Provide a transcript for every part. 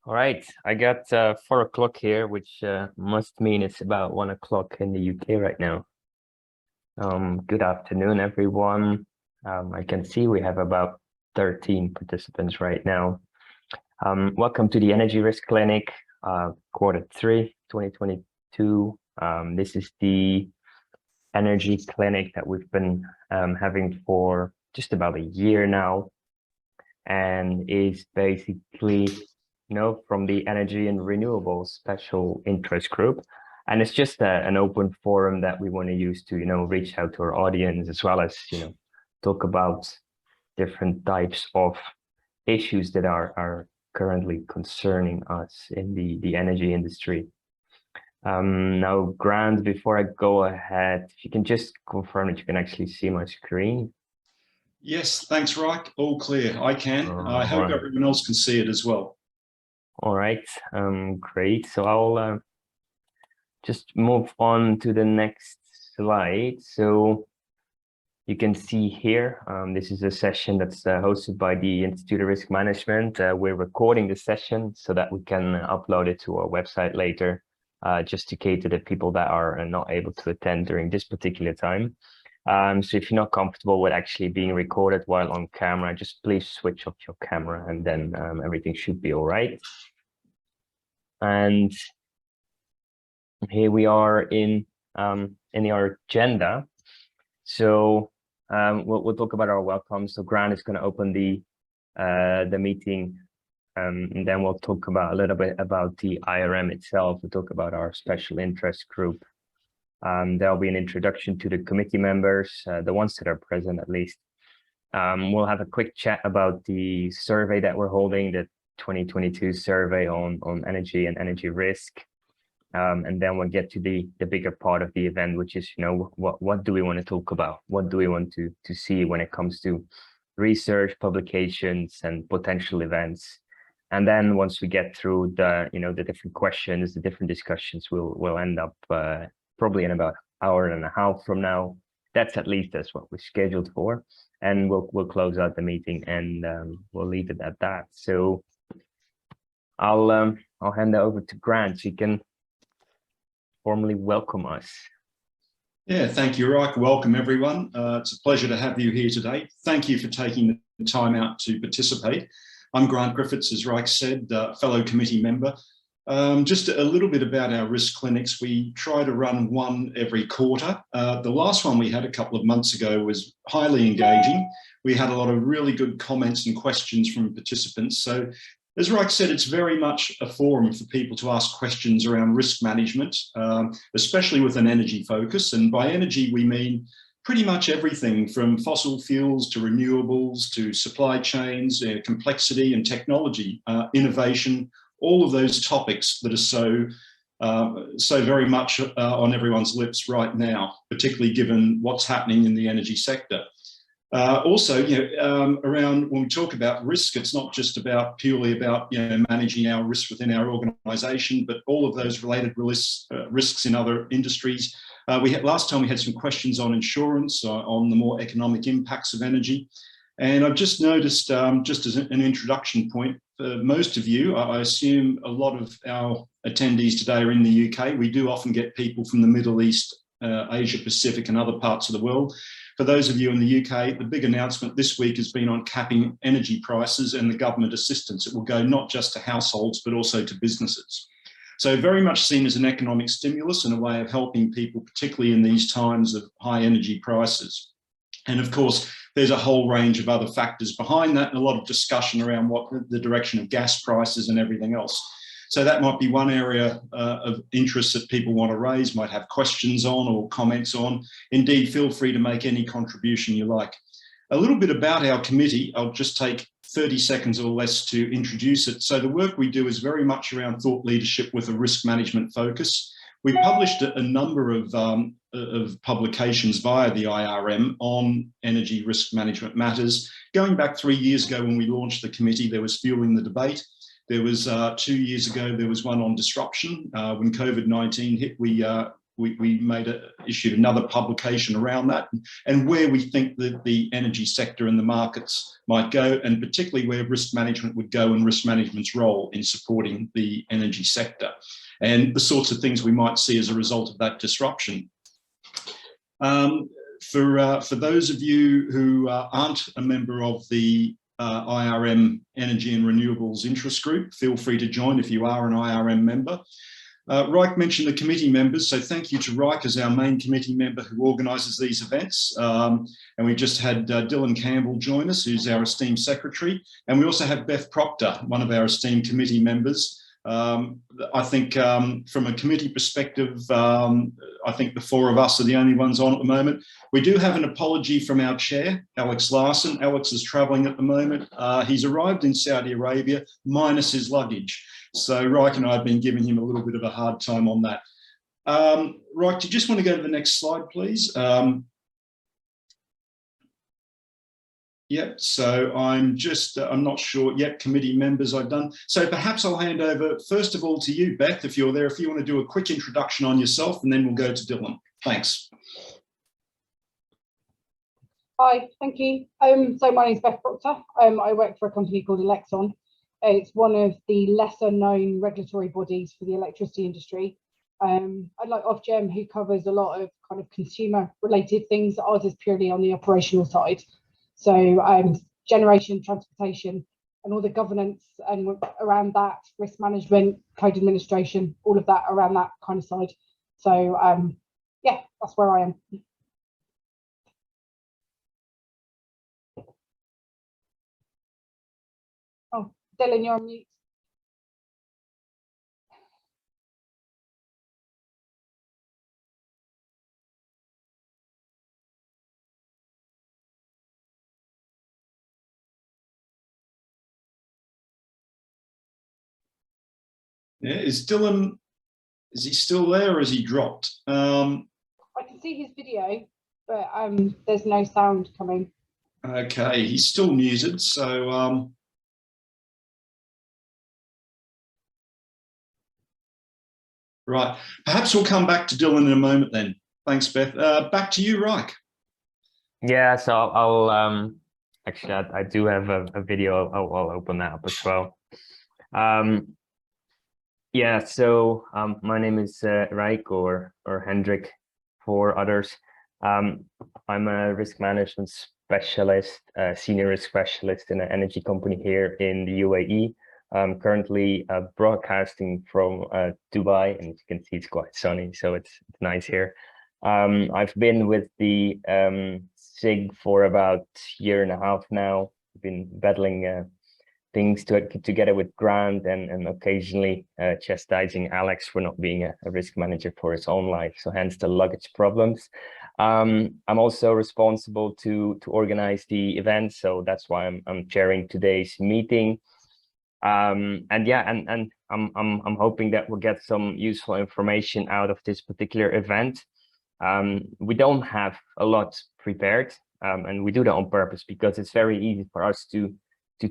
All right, I got 4 o'clock here, which must mean it's about 1 o'clock in the UK right now. Good afternoon, everyone. I can see we have about 13 participants right now. Welcome to the Energy Risk Clinic, Q3 2022. This is the energy clinic that we've been having for just about a year now, and is basically from the energy and renewables special interest group. And it's just an open forum that we want to use to, reach out to our audience, as well as, talk about different types of issues that are currently concerning us in the energy industry. Now, Grant, before I go ahead, if you can just confirm that you can actually see my screen. Yes, thanks, Reich. All clear. I can. I hope everyone else can see it as well. All right, great. So I'll just move on to the next slide. So you can see here, this is a session that's hosted by the Institute of Risk Management. We're recording the session so that we can upload it to our website later, just to cater to the people that are not able to attend during this particular time. So if you're not comfortable with actually being recorded while on camera, just please switch off your camera, and then everything should be all right. And here we are in our agenda. So we'll talk about our welcome. So Grant is going to open the meeting, and then we'll talk about a little bit about the IRM itself. We'll talk about our special interest group. There'll be an introduction to the committee members, the ones that are present at least. We'll have a quick chat about the survey that we're holding, the 2022 survey on energy and energy risk. And then we'll get to the bigger part of the event, which is, what do we want to talk about? What do we want to see when it comes to research, publications, and potential events? And then once we get through the different questions, the different discussions, we'll end up probably in about an hour and a half from now. That's what we're scheduled for. And we'll close out the meeting, and we'll leave it at that. So I'll hand it over to Grant. So you can formally welcome us. Yeah, thank you, Reich. Welcome, everyone. It's a pleasure to have you here today. Thank you for taking the time out to participate. I'm Grant Griffiths, as Reich said, fellow committee member. Just a little bit about our risk clinics. We try to run one every quarter. The last one we had a couple of months ago was highly engaging. We had a lot of really good comments and questions from participants. So as Reich said, it's very much a forum for people to ask questions around risk management, especially with an energy focus. And by energy, we mean pretty much everything from fossil fuels to renewables to supply chains, complexity and technology, innovation, all of those topics that are so very much on everyone's lips right now, particularly given what's happening in the energy sector. Also, around when we talk about risk, it's not just purely about managing our risk within our organisation, but all of those related risks in other industries. Last time we had some questions on insurance, on the more economic impacts of energy. And I've just noticed, just as an introduction point, for most of you, I assume a lot of our attendees today are in the UK. We do often get people from the Middle East, Asia Pacific and other parts of the world. For those of you in the UK, the big announcement this week has been on capping energy prices and the government assistance. It will go not just to households, but also to businesses. So very much seen as an economic stimulus and a way of helping people, particularly in these times of high energy prices. And of course, there's a whole range of other factors behind that and a lot of discussion around what the direction of gas prices and everything else. So that might be one area of interest that people want to raise, might have questions on or comments on. Indeed, feel free to make any contribution you like. A little bit about our committee. I'll just take 30 seconds or less to introduce it. So the work we do is very much around thought leadership with a risk management focus. We published a number of publications via the IRM on energy risk management matters. Going back 3 years ago when we launched the committee, there was Fueling the Debate. There was 2 years ago, there was one on disruption. When COVID-19 hit, we we issued another publication around that, and where we think that the energy sector and the markets might go, and particularly where risk management would go and risk management's role in supporting the energy sector, and the sorts of things we might see as a result of that disruption. For those of you who aren't a member of the IRM Energy and Renewables Interest Group, feel free to join if you are an IRM member. Reich mentioned the committee members, so thank you to Reich as our main committee member who organises these events. And we just had Dylan Campbell join us, who's our esteemed secretary. And we also have Beth Proctor, one of our esteemed committee members. I think from a committee perspective, I think the four of us are the only ones on at the moment. We do have an apology from our chair, Alex Larson. Alex is travelling at the moment. He's arrived in Saudi Arabia minus his luggage. So Reich and I have been giving him a little bit of a hard time on that. Reich, do you just want to go to the next slide, please? Yep, so I'm not sure. Yep, committee members I've done. So perhaps I'll hand over, first of all, to you, Beth, if you're there, if you want to do a quick introduction on yourself, and then we'll go to Dylan. Thanks. Hi, thank you. So my name is Beth Proctor. I work for a company called Elexon. It's one of the lesser known regulatory bodies for the electricity industry. I'd like Ofgem, who covers a lot of kind of consumer related things. Ours is purely on the operational side. So generation, transportation, and all the governance and around that, risk management, code administration, all of that around that kind of side. So yeah, that's where I am. Oh, Dylan, you're on mute. Yeah, is he still there or has he dropped? I can see his video, but there's no sound coming. Okay, he's still muted, so right. Perhaps we'll come back to Dylan in a moment then. Thanks, Beth. Back to you, Reich. Yeah, so I'll actually I do have a video. I'll open that up as well. Yeah, so my name is Reich or Hendrik for others. I'm a risk management specialist, senior risk specialist in an energy company here in the UAE. I'm currently broadcasting from Dubai, and as you can see, it's quite sunny, so it's nice here. I've been with the SIG for about a year and a half now. I've been battling things together with Grant and occasionally chastising Alex for not being a risk manager for his own life, so hence the luggage problems. I'm also responsible to organize the event, so that's why I'm chairing today's meeting. And yeah, and I'm hoping that we'll get some useful information out of this particular event. We don't have a lot prepared, and we do that on purpose because it's very easy for us to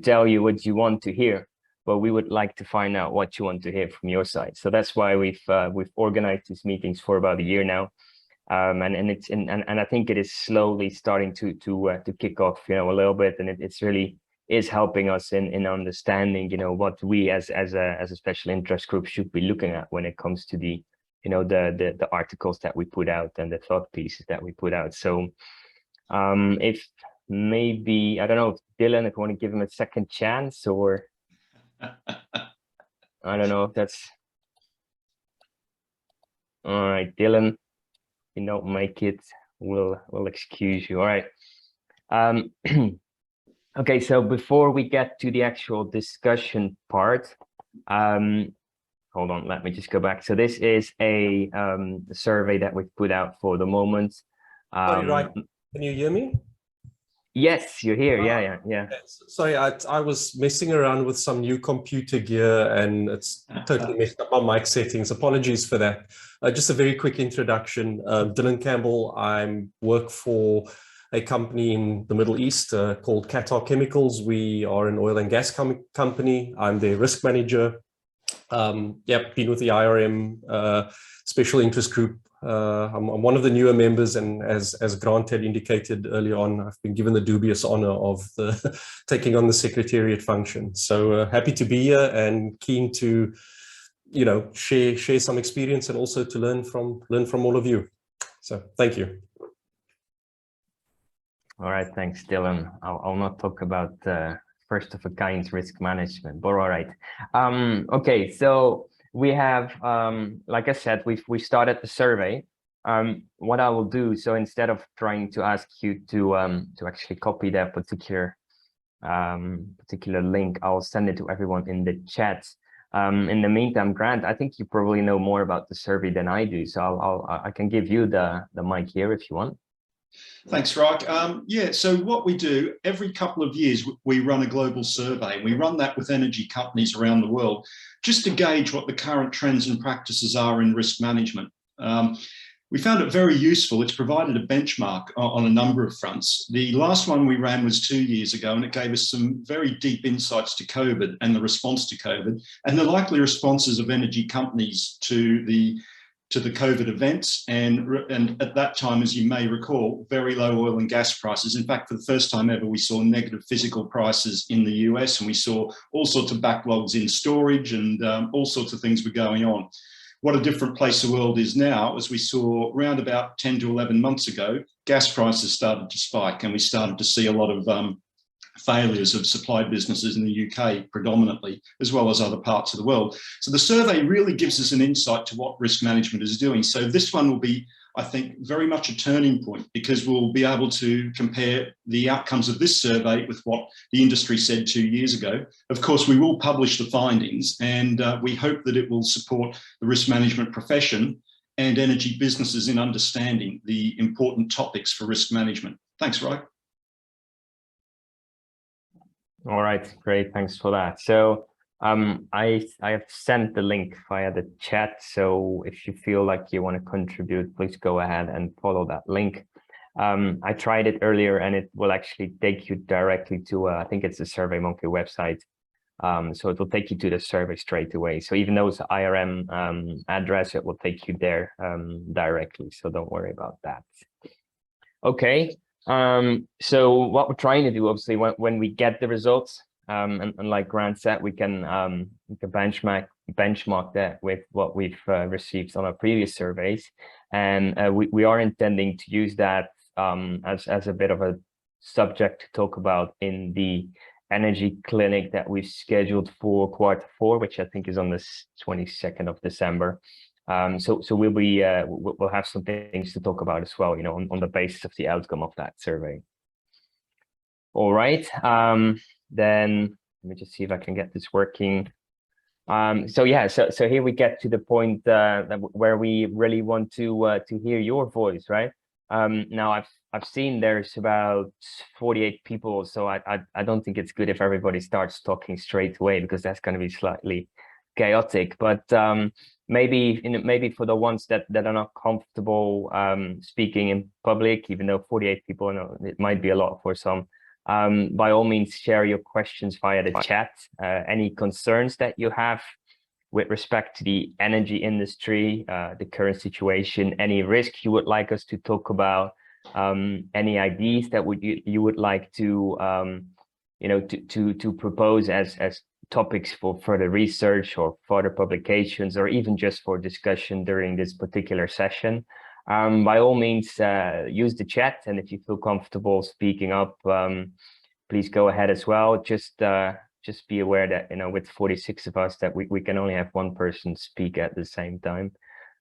tell you what you want to hear, but we would like to find out what you want to hear from your side. So that's why we've organized these meetings for about a year now, and I think it is slowly starting to kick off, you know, a little bit, and it's really is helping us in understanding, you know, what we as a special interest group should be looking at when it comes to the, you know, the articles that we put out and the thought pieces that we put out. So if maybe, I don't know, if Dylan, if you want to give him a second chance, or I don't know if that's all right. Dylan, if you don't make it, we'll excuse you. All right. Okay, so before we get to the actual discussion part, hold on, let me just go back. So this is a survey that we've put out for the moment. Sorry, right. Can you hear me? Yes, you're here. Yeah. Sorry, I was messing around with some new computer gear and it's totally messed up my mic settings. Apologies for that. Just a very quick introduction. Dylan Campbell. I work for a company in the Middle East called Qatar Chemicals. We are an oil and gas company. I'm their risk manager. Been with the IRM special interest group I'm one of the newer members, and as Grant had indicated earlier on, I've been given the dubious honor of taking on the secretariat function. So happy to be here and keen to, share some experience and also to learn from all of you. So thank you. All right, thanks, Dylan. I'll not talk about first of a kind risk management, but all right. Okay, so we have, like I said, we started the survey. What I will do, so instead of trying to ask you to actually copy that particular link, I'll send it to everyone in the chat. In the meantime, Grant, I think you probably know more about the survey than I do, so I can give you the mic here if you want. Thanks, Reich. Yeah, so what we do, every couple of years, we run a global survey. We run that with energy companies around the world, just to gauge what the current trends and practices are in risk management. We found it very useful. It's provided a benchmark on a number of fronts. The last one we ran was 2 years ago, and it gave us some very deep insights to COVID and the response to COVID, and the likely responses of energy companies to the COVID events, and at that time, as you may recall, very low oil and gas prices. In fact, for the first time ever, we saw negative physical prices in the US, and we saw all sorts of backlogs in storage, and all sorts of things were going on. What a different place the world is now, as we saw around about 10 to 11 months ago, gas prices started to spike, and we started to see a lot of failures of supply businesses in the UK predominantly, as well as other parts of the world. So the survey really gives us an insight to what risk management is doing. So this one will be, I think, very much a turning point, because we'll be able to compare the outcomes of this survey with what the industry said 2 years ago. Of course, we will publish the findings, and we hope that it will support the risk management profession and energy businesses in understanding the important topics for risk management. Thanks, Reich. All right, great, thanks for that. So I have sent the link via the chat, so if you feel like you want to contribute, please go ahead and follow that link. I tried it earlier, and it will actually take you directly to, I think it's the SurveyMonkey website. So it will take you to the survey straight away. So even though it's an IRM address, it will take you there directly, so don't worry about that. Okay. So what we're trying to do, obviously, when we get the results, and like Grant said, we can benchmark that with what we've received on our previous surveys, and we are intending to use that as a bit of a subject to talk about in the energy clinic that we've scheduled for Q4, which I think is on the 22nd of December. So we'll have some things to talk about as well, on the basis of the outcome of that survey. All right, then let me just see if I can get this working. So yeah, so here we get to the point where we really want to hear your voice, right? Now I've seen there's about 48 people, so I don't think it's good if everybody starts talking straight away, because that's going to be slightly chaotic. But maybe for the ones that are not comfortable speaking in public, even though 48 people, it might be a lot for some, by all means share your questions via the chat. Any concerns that you have with respect to the energy industry, the current situation, any risk you would like us to talk about, any ideas that you would like to to propose as topics for further research or further publications, or even just for discussion during this particular session, by all means use the chat. And if you feel comfortable speaking up, please go ahead as well. Just be aware that with 46 of us, that we can only have one person speak at the same time.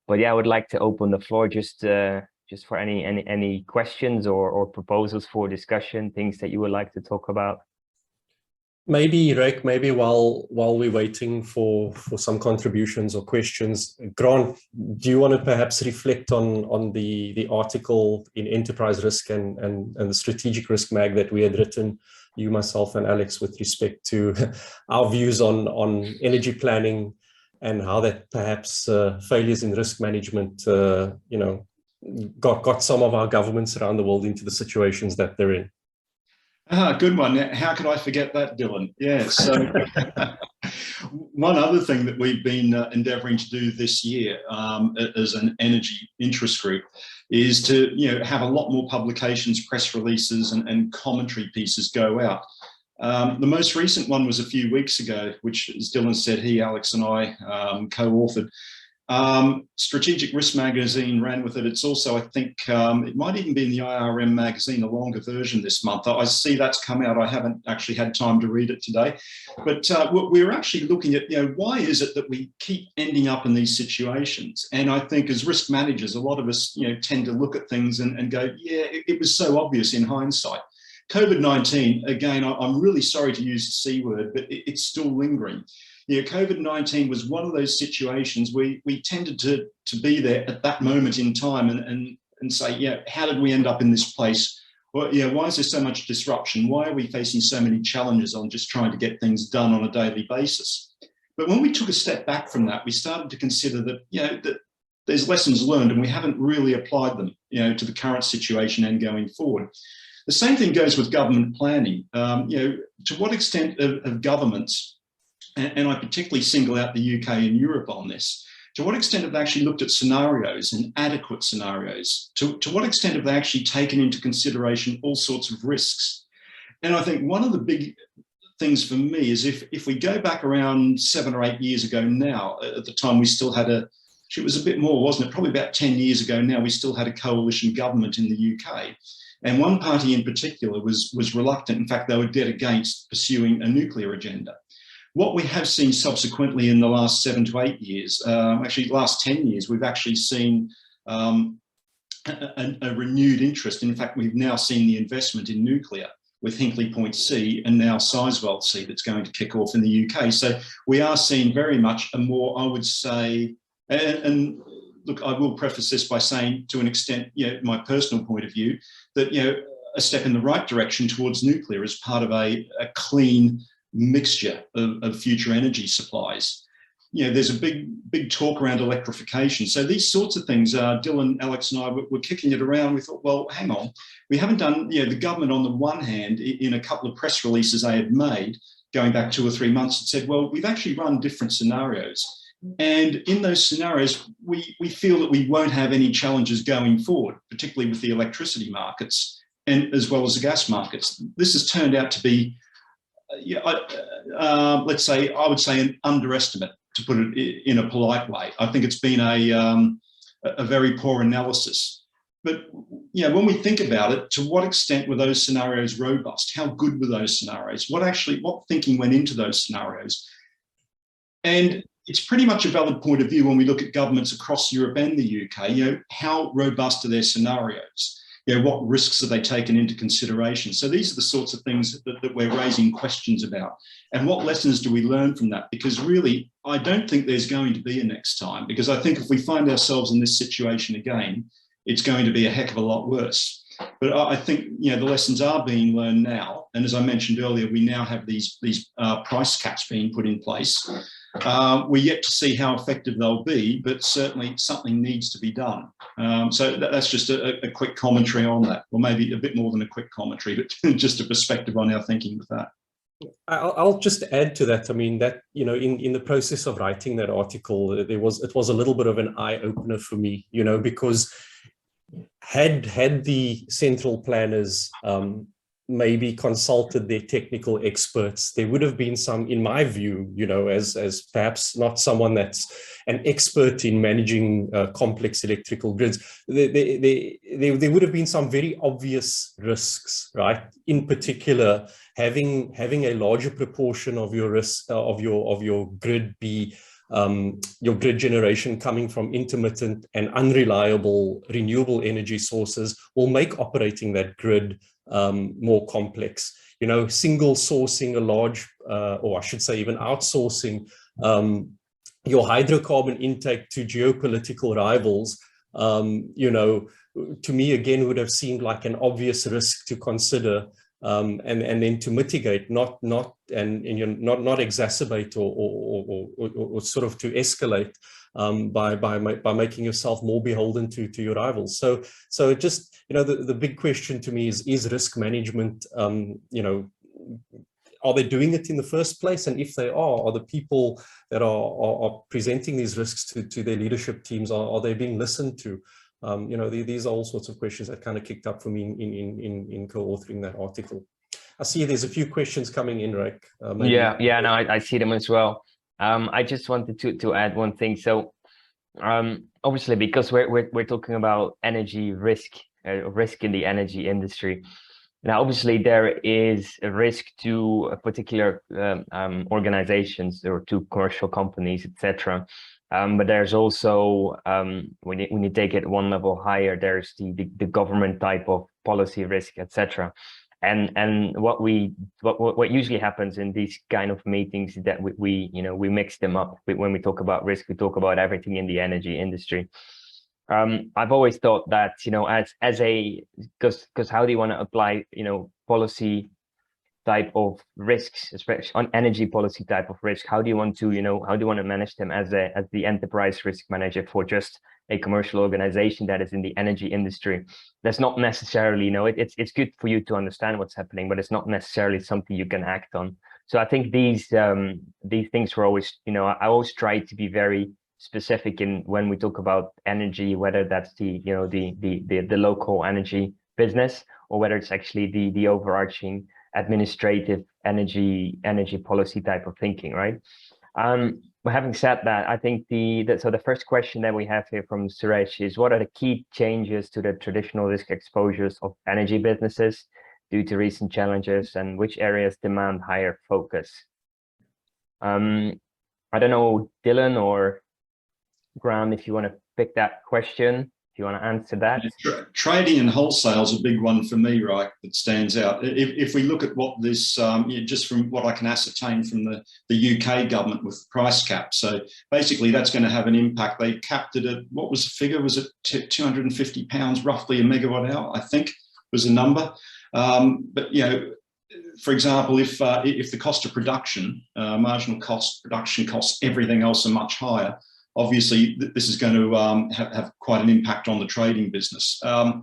But yeah, I would like to open the floor just for any questions or proposals for discussion, things that you would like to talk about. Maybe, Rick, while we're waiting for some contributions or questions, Grant, do you want to perhaps reflect on the article in Enterprise Risk and the Strategic Risk Mag that we had written, you, myself, and Alex, with respect to our views on energy planning, and how that perhaps failures in risk management, got some of our governments around the world into the situations that they're in? Good one. How could I forget that, Dylan? Yeah, so one other thing that we've been endeavouring to do this year as an energy interest group is to have a lot more publications, press releases and commentary pieces go out. The most recent one was a few weeks ago, which, as Dylan said, he, Alex and I co-authored. Strategic Risk Magazine ran with it. It's also, I think, it might even be in the IRM magazine, a longer version this month. I see that's come out. I haven't actually had time to read it today. But we're actually looking at, why is it that we keep ending up in these situations? And I think as risk managers, a lot of us, tend to look at things and go, yeah, it was so obvious in hindsight. COVID-19, again, I'm really sorry to use the C word, but it's still lingering. COVID-19 was one of those situations we tended to be there at that moment in time and say, how did we end up in this place? Well, why is there so much disruption? Why are we facing so many challenges on just trying to get things done on a daily basis? But when we took a step back from that, we started to consider that, that there's lessons learned and we haven't really applied them, to the current situation and going forward. The same thing goes with government planning. To what extent have governments, and I particularly single out the UK and Europe on this, to what extent have they actually looked at scenarios and adequate scenarios? To what extent have they actually taken into consideration all sorts of risks? And I think one of the big things for me is if we go back around 7 or 8 years ago now, at the time we still had it was a bit more, wasn't it? Probably about 10 years ago now, we still had a coalition government in the UK. And one party in particular was reluctant. In fact, they were dead against pursuing a nuclear agenda. What we have seen subsequently in the last 7 to 8 years, actually last 10 years, we've actually seen a renewed interest. In fact, we've now seen the investment in nuclear with Hinkley Point C and now Sizewell C that's going to kick off in the UK. So we are seeing very much a more, I would say, and look, I will preface this by saying to an extent, my personal point of view, that, a step in the right direction towards nuclear as part of a clean mixture of future energy supplies. There's a big talk around electrification. So these sorts of things, Dylan, Alex and I were kicking it around. We thought, well, hang on, we haven't done, the government on the one hand, in a couple of press releases they had made, going back 2 or 3 months, had said, well, we've actually run different scenarios. And in those scenarios, we feel that we won't have any challenges going forward, particularly with the electricity markets and as well as the gas markets. This has turned out to be, let's say, I would say an underestimate, to put it in a polite way. I think it's been a very poor analysis. But when we think about it, to what extent were those scenarios robust? How good were those scenarios? What thinking went into those scenarios? And it's pretty much a valid point of view when we look at governments across Europe and the UK, how robust are their scenarios? What risks are they taken into consideration? So these are the sorts of things that we're raising questions about. And what lessons do we learn from that? Because really, I don't think there's going to be a next time, because I think if we find ourselves in this situation again, it's going to be a heck of a lot worse. But I think, the lessons are being learned now. And as I mentioned earlier, we now have these price caps being put in place. We're yet to see how effective they'll be, but certainly something needs to be done. So that's just a quick commentary on that, or maybe a bit more than a quick commentary, but just a perspective on our thinking with that. I'll just add to that. I mean, that, in the process of writing that article, it was a little bit of an eye opener for me, because had the central planners maybe consulted their technical experts, there would have been some, in my view, as perhaps not someone that's an expert in managing complex electrical grids, there would have been some very obvious risks, right? In particular, having a larger proportion of your risk of your grid be your grid generation coming from intermittent and unreliable renewable energy sources will make operating that grid more complex. Single sourcing a large, or I should say even outsourcing your hydrocarbon intake to geopolitical rivals, to me again would have seemed like an obvious risk to consider and then to mitigate, not exacerbate or sort of to escalate by making yourself more beholden to your rivals. So it just, the big question to me is risk management, are they doing it in the first place? And if they are the people that are presenting these risks to their leadership teams, are they being listened to? These are all sorts of questions that kind of kicked up for me in co-authoring that article. I see there's a few questions coming in, Rick. No, I see them as well. I just wanted to add one thing. So obviously, because we're talking about energy risk in the energy industry. Now, obviously, there is a risk to a particular organizations or to commercial companies, etc. But there's also, when you take it one level higher, there's the government type of policy risk, etc. And what usually happens in these kind of meetings is that we mix them up. When we talk about risk, we talk about everything in the energy industry. I've always thought that, because how do you want to apply, policy type of risks, especially on energy policy type of risk? How do you want to manage them as the enterprise risk manager for just a commercial organization that is in the energy industry? That's not necessarily, it's good for you to understand what's happening, but it's not necessarily something you can act on. So I think these things were always, I always try to be very specific in when we talk about energy, whether that's the local energy business or whether it's actually the overarching administrative energy policy type of thinking, right? But having said that, I think so the first question that we have here from Suresh is, what are the key changes to the traditional risk exposures of energy businesses due to recent challenges, and which areas demand higher focus? I don't know, Dylan or Graham, if you want to pick that question, if you want to answer that. Trading and wholesale is a big one for me, right, that stands out. If we look at what this, just from what I can ascertain from the UK government with price caps, so basically that's going to have an impact. They capped it at, what was the figure? Was it £250 roughly a megawatt hour, I think was the number. But, for example, if the cost of production, marginal cost, production costs, everything else are much higher, obviously this is going to have quite an impact on the trading business. A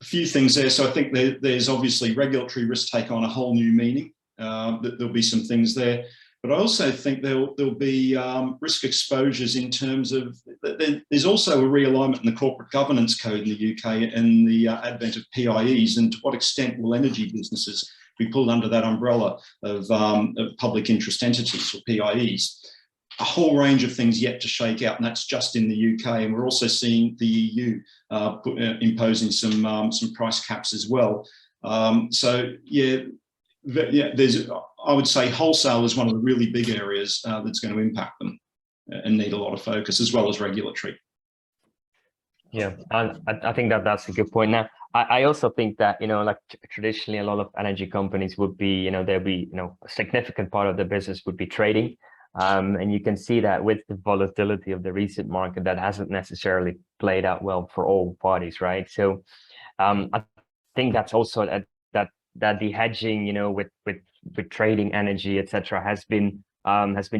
few things there. So I think there's obviously regulatory risk take on a whole new meaning. There'll be some things there. But I also think there'll be risk exposures in terms of, there's also a realignment in the corporate governance code in the UK and the advent of PIEs, and to what extent will energy businesses be pulled under that umbrella of public interest entities or PIEs. A whole range of things yet to shake out, and that's just in the UK. And we're also seeing the EU imposing some price caps as well. I would say wholesale is one of the really big areas that's going to impact them and need a lot of focus, as well as regulatory. Yeah, I think that's a good point. Now, I also think that, like traditionally, a lot of energy companies would be, there'll be, a significant part of the business would be trading. And you can see that with the volatility of the recent market, that hasn't necessarily played out well for all parties, right? So I think that's also that the hedging, with trading energy, etc., has been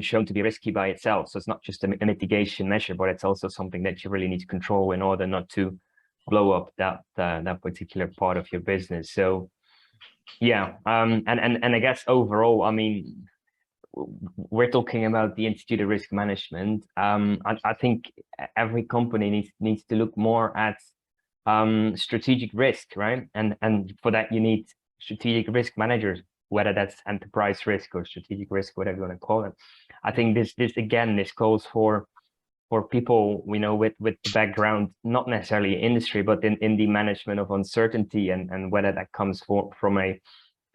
shown to be risky by itself. So it's not just a mitigation measure, but it's also something that you really need to control in order not to blow up that particular part of your business. So yeah, and I guess overall, I mean, we're talking about the Institute of Risk Management. I think every company needs to look more at strategic risk, right? And for that, you need strategic risk managers, whether that's enterprise risk or strategic risk, whatever you want to call it. I think this calls for people, with the background, not necessarily industry, but in the management of uncertainty, and whether that comes from a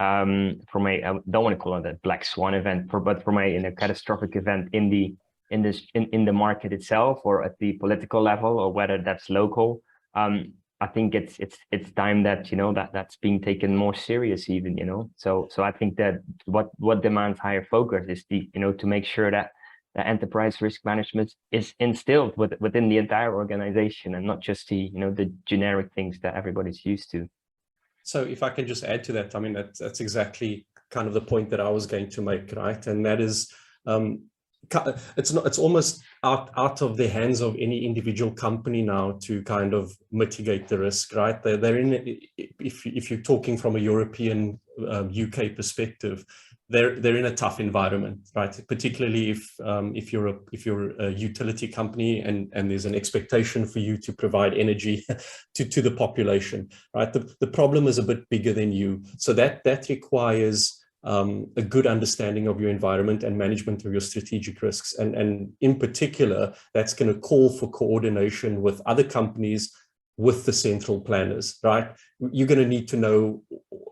I don't want to call it a black swan event, but from a catastrophic event in the market itself, or at the political level, or whether that's local. I think it's time that that's being taken more serious, even. So I think that what demands higher focus is to make sure that the enterprise risk management is instilled within the entire organization, and not just the generic things that everybody's used to. So if I can just add to that, I mean, that's exactly kind of the point that I was going to make, right? And that is, it's almost out of the hands of any individual company now to kind of mitigate the risk, right? They're in, if you're talking from a European UK perspective, they're in a tough environment, right? Particularly if you're a utility company and there's an expectation for you to provide energy to the population, right? The problem is a bit bigger than you, so that requires a good understanding of your environment and management of your strategic risks, and in particular, that's going to call for coordination with other companies, with the central planners, right? You're going to need to know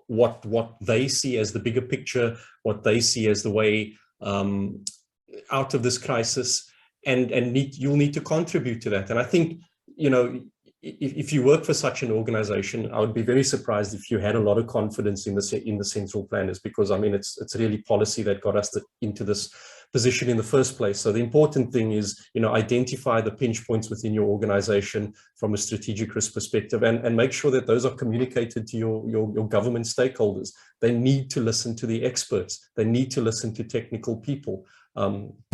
what they see as the bigger picture, what they see as the way out of this crisis, and you'll need to contribute to that. And I think, you know, if you work for such an organization, I would be very surprised if you had a lot of confidence in the central planners, because I mean, it's really policy that got us into this position in the first place. So the important thing is, you know, identify the pinch points within your organization from a strategic risk perspective, and make sure that those are communicated to your government stakeholders. They need to listen to the experts. They need to listen to technical people.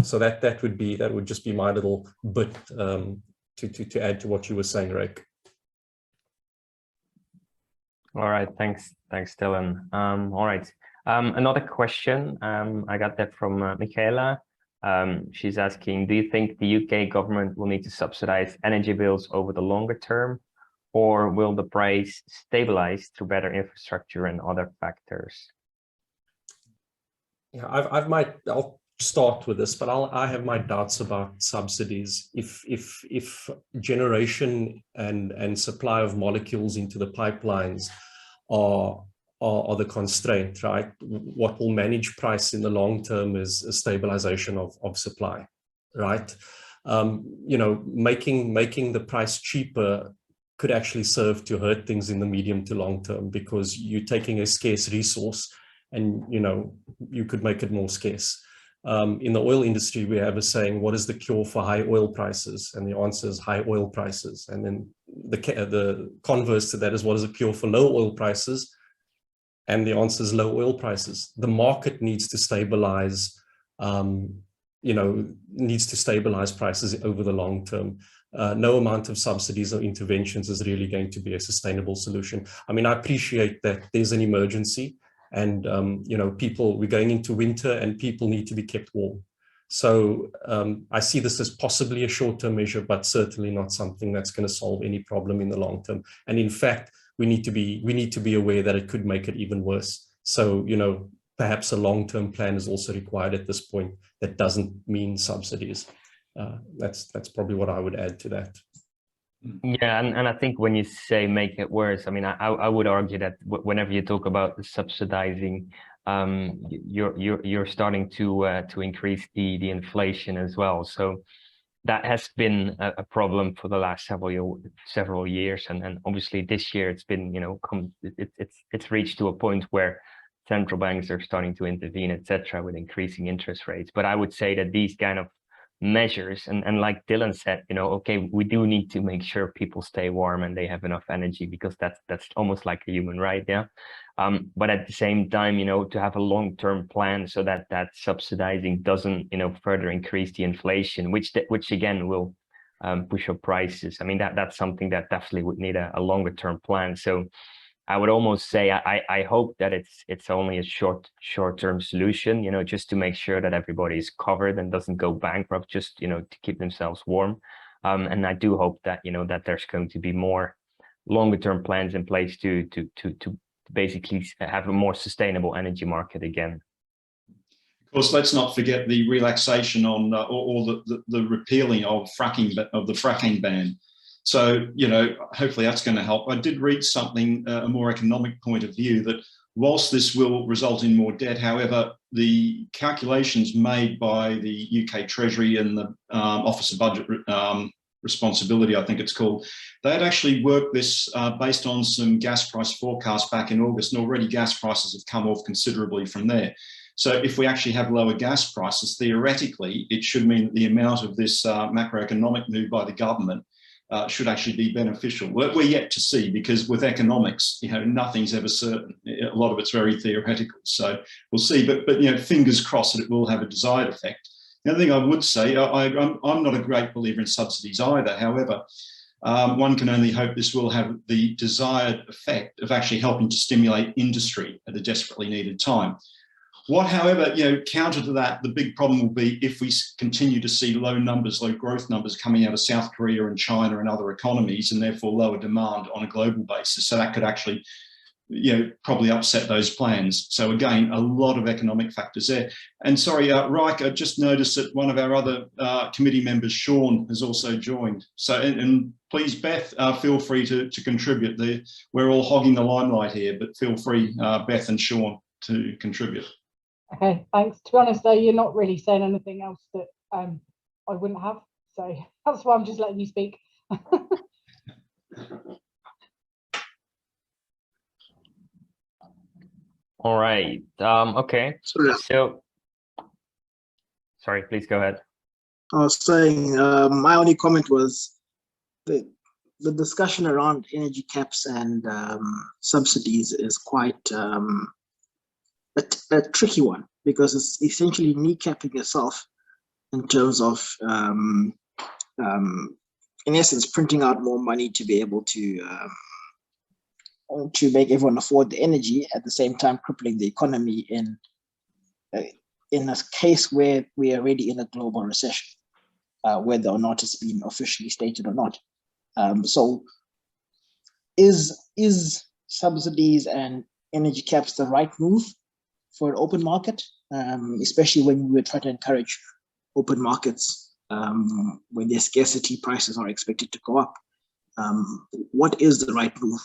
So that would just be my little bit to add to what you were saying, Rick. All right, thanks, Dylan. All right, another question. I got that from Michaela. She's asking, do you think the UK government will need to subsidize energy bills over the longer term, or will the price stabilize through better infrastructure and other factors? Yeah, I'll start with this, but I have my doubts about subsidies. If generation and supply of molecules into the pipelines are the constraint, right? What will manage price in the long term is a stabilization of supply, right? You know, making the price cheaper could actually serve to hurt things in the medium to long term, because you're taking a scarce resource and, you know, you could make it more scarce. In the oil industry, we have a saying, what is the cure for high oil prices? And the answer is high oil prices. And then the converse to that is, what is the cure for low oil prices? And the answer is low oil prices. The market needs to stabilize, needs to stabilize prices over the long term. No amount of subsidies or interventions is really going to be a sustainable solution. I mean, I appreciate that there's an emergency, and we're going into winter and people need to be kept warm. So I see this as possibly a short-term measure, but certainly not something that's going to solve any problem in the long term. And in fact, we need to be aware that it could make it even worse. So, you know, perhaps a long-term plan is also required at this point. That doesn't mean subsidies. That's probably what I would add to that. Yeah, and I think when you say make it worse, I mean, I would argue that whenever you talk about the subsidizing, you're starting to increase the inflation as well. So that has been a problem for the last several years, and obviously this year it's been, you know, it's reached to a point where central banks are starting to intervene, etc., with increasing interest rates. But I would say that these kind of measures, and like Dylan said, you know, okay, we do need to make sure people stay warm and they have enough energy, because that's almost like a human right, yeah. But at the same time, you know, to have a long-term plan so that subsidizing doesn't, you know, further increase the inflation, which again will push up prices. I mean, that's something that definitely would need a longer-term plan. So I would almost say I hope that it's only a short-term solution, you know, just to make sure that everybody is covered and doesn't go bankrupt, just, you know, to keep themselves warm. And I do hope that, you know, that there's going to be more longer-term plans in place to basically have a more sustainable energy market again. Of course, let's not forget the relaxation on or the repealing of the fracking ban. So, you know, hopefully that's going to help. I did read something, a more economic point of view, that whilst this will result in more debt, however, the calculations made by the UK Treasury and the Office of Budget Responsibility, I think it's called, they had actually worked this based on some gas price forecasts back in August, and already gas prices have come off considerably from there. So if we actually have lower gas prices, theoretically, it should mean that the amount of this macroeconomic move by the government should actually be beneficial. We're yet to see, because with economics, nothing's ever certain. A lot of it's very theoretical. So we'll see. But fingers crossed that it will have a desired effect. The other thing I would say, I'm not a great believer in subsidies either. However, one can only hope this will have the desired effect of actually helping to stimulate industry at a desperately needed time. What, however, counter to that, the big problem will be if we continue to see low growth numbers coming out of South Korea and China and other economies, and therefore lower demand on a global basis. So that could actually, probably upset those plans. So again, a lot of economic factors there. And sorry, Reich, I just noticed that one of our other committee members, Sean, has also joined. So, and please, Beth, feel free to contribute. We're all hogging the limelight here, but feel free, Beth and Sean, to contribute. Okay, thanks. To be honest, though, you're not really saying anything else that I wouldn't have. So that's why I'm just letting you speak. All right. Okay. So, sorry, please go ahead. I was saying, my only comment was the discussion around energy caps and subsidies is quite a tricky one, because it's essentially kneecapping yourself in terms of, in essence, printing out more money to be able to make everyone afford the energy, at the same time crippling the economy in a case where we are already in a global recession, whether or not it's been officially stated or not. So is subsidies and energy caps the right move for an open market, especially when we try to encourage open markets when there's scarcity, prices are expected to go up? What is the right move?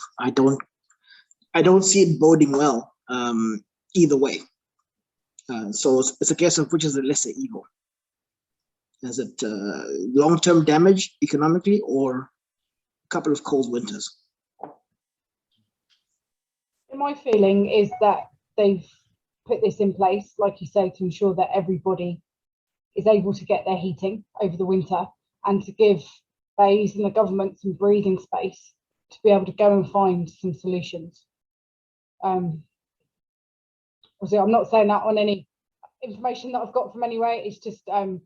I don't see it boding well either way. So it's a case of which is the lesser evil. Is it long-term damage economically, or a couple of cold winters? My feeling is that they've put this in place, like you say, to ensure that everybody is able to get their heating over the winter, and to give BEIS and the government some breathing space to be able to go and find some solutions. Obviously, I'm not saying that on any information that I've got from anywhere. It's just a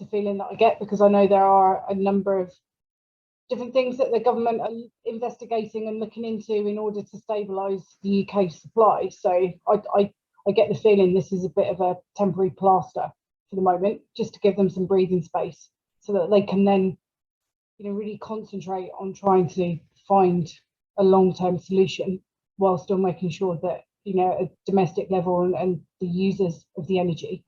feeling that I get, because I know there are a number of different things that the government are investigating and looking into in order to stabilise the UK supply. So I get the feeling this is a bit of a temporary plaster for the moment, just to give them some breathing space, so that they can then, really concentrate on trying to find a long-term solution, while still making sure that, at a domestic level and the users of the energy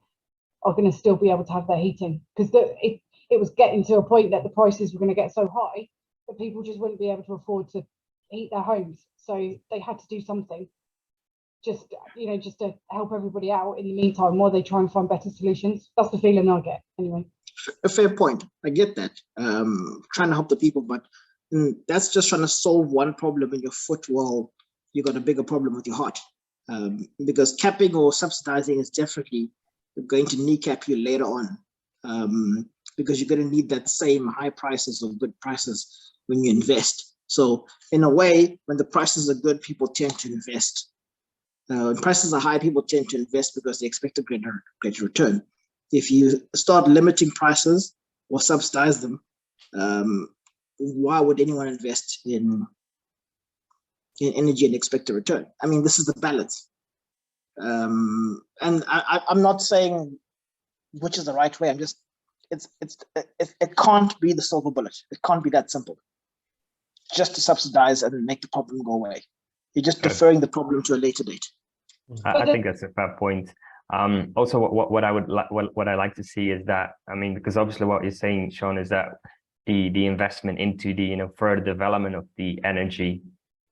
are going to still be able to have their heating, because it was getting to a point that the prices were going to get so high that people just wouldn't be able to afford to heat their homes. So they had to do something, just to help everybody out in the meantime, while they try and find better solutions. That's the feeling I get anyway. A fair point. I get that. Trying to help the people, but that's just trying to solve one problem in your foot while you got a bigger problem with your heart. Because capping or subsidizing is definitely going to kneecap you later on, because you're going to need that same high prices or good prices when you invest. So in a way, when the prices are good, people tend to invest. When prices are high, people tend to invest because they expect a greater return. If you start limiting prices or subsidize them, why would anyone invest in energy and expect a return? I mean, this is the balance. And I'm not saying which is the right way. I'm just, it can't be the silver bullet. It can't be that simple. Just to subsidize and make the problem go away. You're just deferring the problem to a later date. I think that's a fair point. Also, what I like to see is that, because obviously what you're saying, Sean, is that the investment into the further development of the energy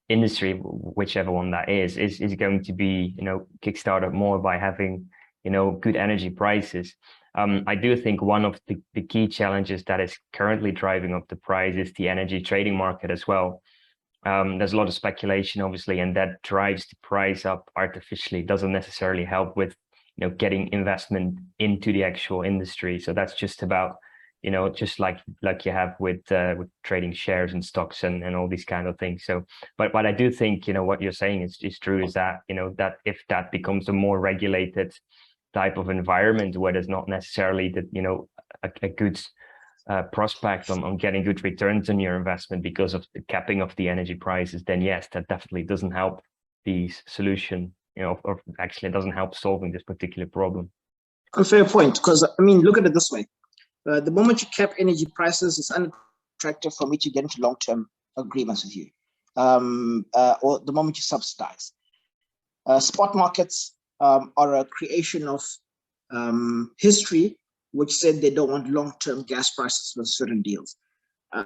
industry, whichever one that is going to be kickstarted more by having good energy prices. I do think one of the key challenges that is currently driving up the price is the energy trading market as well. There's a lot of speculation, obviously, and that drives the price up artificially. It doesn't necessarily help with getting investment into the actual industry. So that's just about you know, just like you have with trading shares and stocks and all these kind of things. So, but I do think, you know, what you're saying is true, is that, you know, that if that becomes a more regulated type of environment where there's not necessarily that, you know, a good prospect on getting good returns on your investment because of the capping of the energy prices, then yes, that definitely doesn't help the solution, you know, or actually it doesn't help solving this particular problem. A fair point, because I mean, look at it this way. The moment you cap energy prices, it's unattractive for me to get into long-term agreements with you, or the moment you subsidize. Spot markets are a creation of history, which said they don't want long-term gas prices with certain deals. I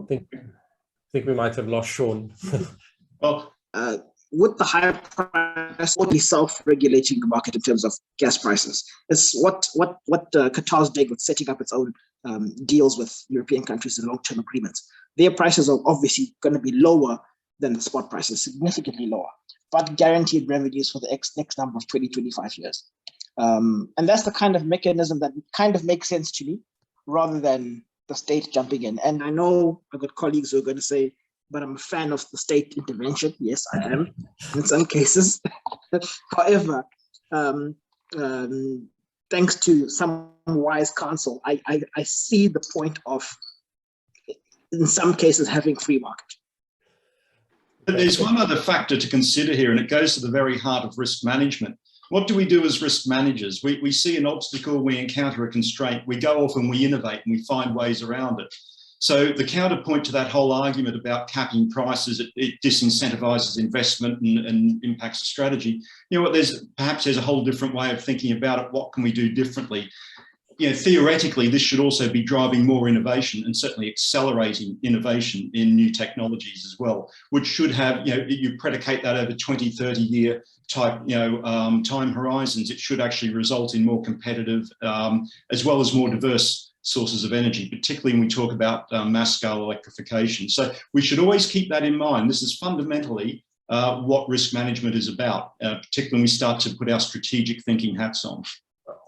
think we might have lost Sean. Well, with the higher price, what is self-regulating the market in terms of gas prices? It's what Qatar's doing with setting up its own deals with European countries and long-term agreements. Their prices are obviously going to be lower than the spot prices, significantly lower, but guaranteed revenues for the next number of 20, 25 years. And that's the kind of mechanism that kind of makes sense to me, rather than the state jumping in. And I know I've got colleagues who are going to say, but I'm a fan of the state intervention. Yes, I am in some cases. However, thanks to some wise counsel, I see the point of, in some cases, having free market. But there's one other factor to consider here, and it goes to the very heart of risk management. What do we do as risk managers? We see an obstacle, we encounter a constraint, we go off and we innovate and we find ways around it. So the counterpoint to that whole argument about capping prices, it disincentivizes investment and impacts the strategy. You know what, perhaps there's a whole different way of thinking about it. What can we do differently? You know, theoretically, this should also be driving more innovation and certainly accelerating innovation in new technologies as well, which should have, you know, you predicate that over 20, 30 year type, you know, time horizons. It should actually result in more competitive, as well as more diverse sources of energy, particularly when we talk about mass scale electrification. So we should always keep that in mind. This is fundamentally what risk management is about, particularly when we start to put our strategic thinking hats on.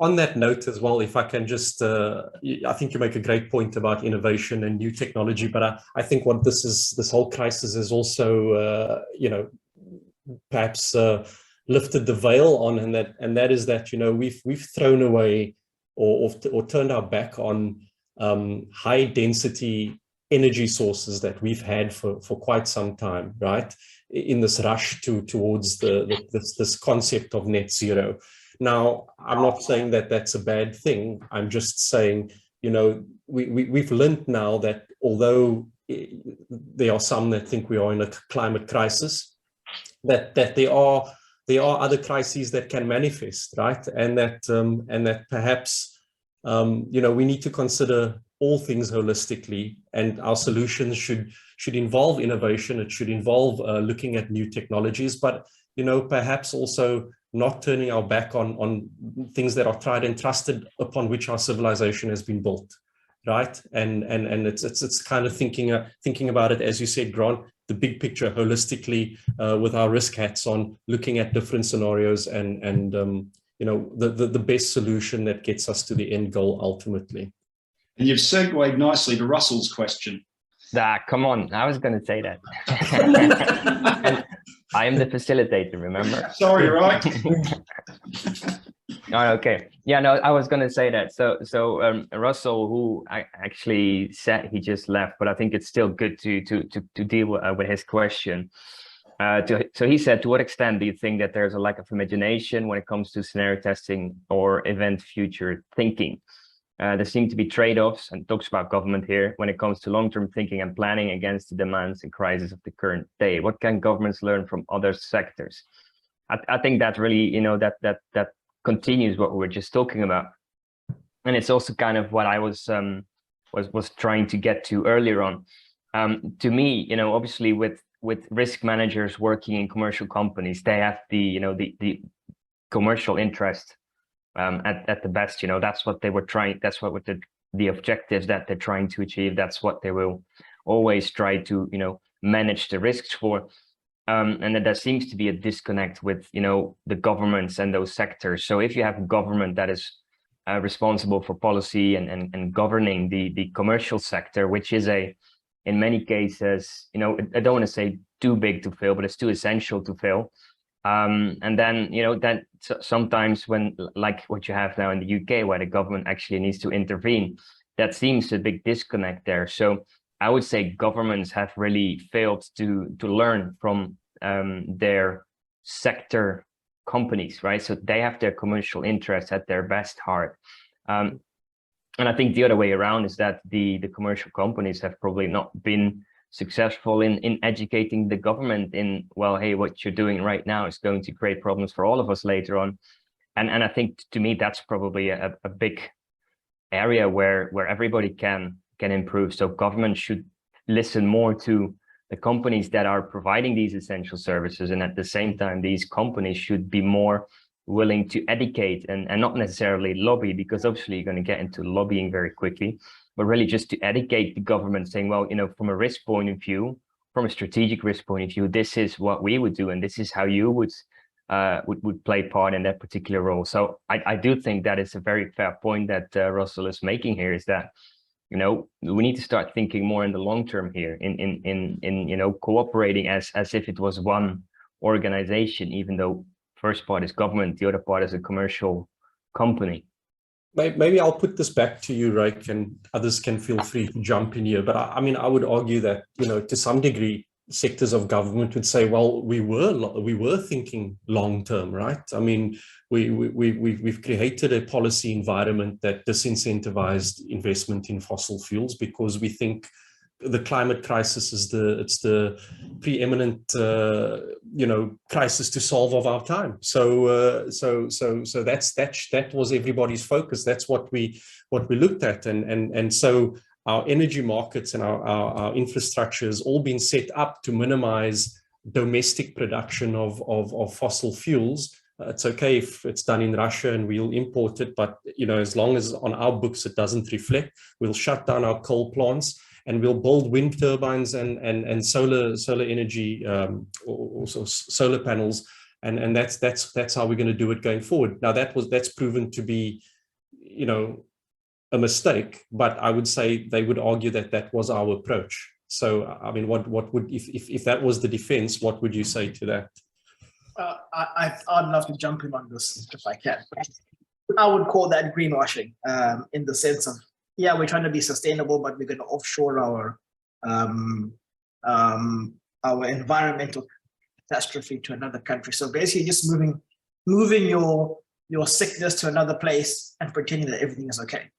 On that note as well, if I can just, I think you make a great point about innovation and new technology, but I think what this whole crisis is also, you know, perhaps lifted the veil on, and that is that, you know, we've thrown away or turned our back on high density energy sources that we've had for quite some time, right? In this rush towards this concept of net zero. Now, I'm not saying that that's a bad thing. I'm just saying, you know, we've learned now that although there are some that think we are in a climate crisis, that there are other crises that can manifest, right? And that perhaps, you know, we need to consider all things holistically, and our solutions should involve innovation. It should involve looking at new technologies, but, you know, perhaps also not turning our back on things that are tried and trusted, upon which our civilization has been built, right? And it's kind of thinking about it, as you said, Grant, the big picture holistically, with our risk hats on, looking at different scenarios and you know, the best solution that gets us to the end goal ultimately. And you've segued nicely to Russell's question. Come on, I was going to say that. And I am the facilitator, remember? Sorry, right? Oh, okay. Yeah, no, I was going to say that. So Russell, who I actually said he just left, but I think it's still good to deal with his question. So he said, to what extent do you think that there's a lack of imagination when it comes to scenario testing or event future thinking? There seem to be trade-offs, and talks about government here, when it comes to long-term thinking and planning against the demands and crises of the current day. What can governments learn from other sectors? I think that really, you know, that continues what we were just talking about, and it's also kind of what I was trying to get to earlier on. To me, you know, obviously with risk managers working in commercial companies, they have the commercial interest at the best. You know, that's what they were trying. That's what the objectives that they're trying to achieve. That's what they will always try to, you know, manage the risks for. and that there seems to be a disconnect with, you know, the governments and those sectors. So if you have a government that is responsible for policy and governing the commercial sector, which is in many cases, you know, I don't want to say too big to fail, but it's too essential to fail. And then, you know, that sometimes when, like what you have now in the UK, where the government actually needs to intervene, that seems a big disconnect there. So I would say governments have really failed to learn from their sector companies, right? So they have their commercial interests at their best heart. And I think the other way around is that the commercial companies have probably not been successful in educating the government in, well, hey, what you're doing right now is going to create problems for all of us later on. And I think, to me, that's probably a big area where everybody can improve. So government should listen more to the companies that are providing these essential services, and at the same time, these companies should be more willing to educate and not necessarily lobby, because obviously you're going to get into lobbying very quickly, but really just to educate the government, saying, well, you know, from a risk point of view, from a strategic risk point of view, this is what we would do, and this is how you would play part in that particular role. So I do think that is a very fair point that Russell is making here, is that, you know, we need to start thinking more in the long term here, in you know, cooperating as if it was one organization, even though first part is government, the other part is a commercial company. Maybe I'll put this back to you, Ryk, and others can feel free to jump in here. But I mean, I would argue that, you know, to some degree, sectors of government would say, well, we were thinking long term, right? I mean, we've created a policy environment that disincentivized investment in fossil fuels because we think the climate crisis is the preeminent you know, crisis to solve of our time. So that was everybody's focus. That's what we looked at, and so our energy markets and our infrastructure has all been set up to minimize domestic production of fossil fuels. It's okay if it's done in Russia and we'll import it, but, you know, as long as on our books it doesn't reflect, we'll shut down our coal plants and we'll build wind turbines and solar energy, also solar panels, and that's how we're going to do it going forward. Now that's proven to be, you know, a mistake, but I would say they would argue that that was our approach. So I mean, what would, if that was the defense, what would you say to that? I'd love to jump in on this if I can. I would call that greenwashing, in the sense of, yeah, we're trying to be sustainable, but we're going to offshore our environmental catastrophe to another country. So basically, just moving your sickness to another place and pretending that everything is okay.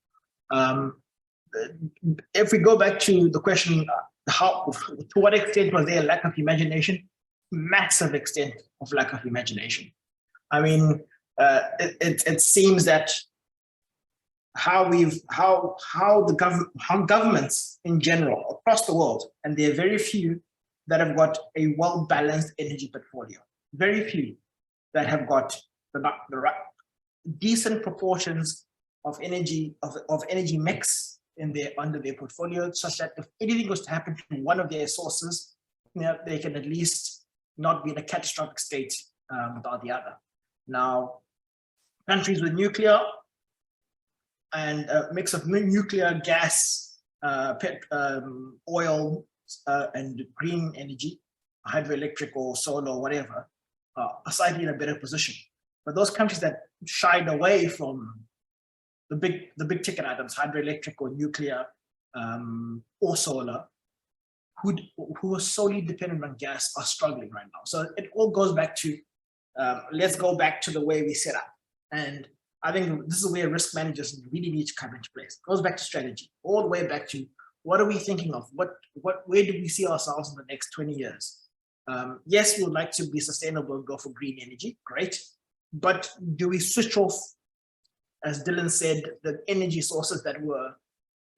If we go back to the question, to what extent was there a lack of imagination? Massive extent of lack of imagination. I mean, it seems that how governments in general across the world, and there are very few that have got a well-balanced energy portfolio. Very few that have got the right decent proportions of energy mix under their portfolio, such that if anything was to happen to one of their sources, you know, they can at least not be in a catastrophic state without the other. Now, countries with nuclear and a mix of nuclear, gas, oil, and green energy, hydroelectric or solar or whatever, are slightly in a better position. But those countries that shied away from the big ticket items, hydroelectric or nuclear or solar, who are solely dependent on gas, are struggling right now. So it all goes back to, let's go back to the way we set up. And I think this is where risk managers really need to come into place. It goes back to strategy, all the way back to what are we thinking of? Where do we see ourselves in the next 20 years? Yes, we would like to be sustainable and go for green energy, great. But do we switch off, as Dylan said, the energy sources that were,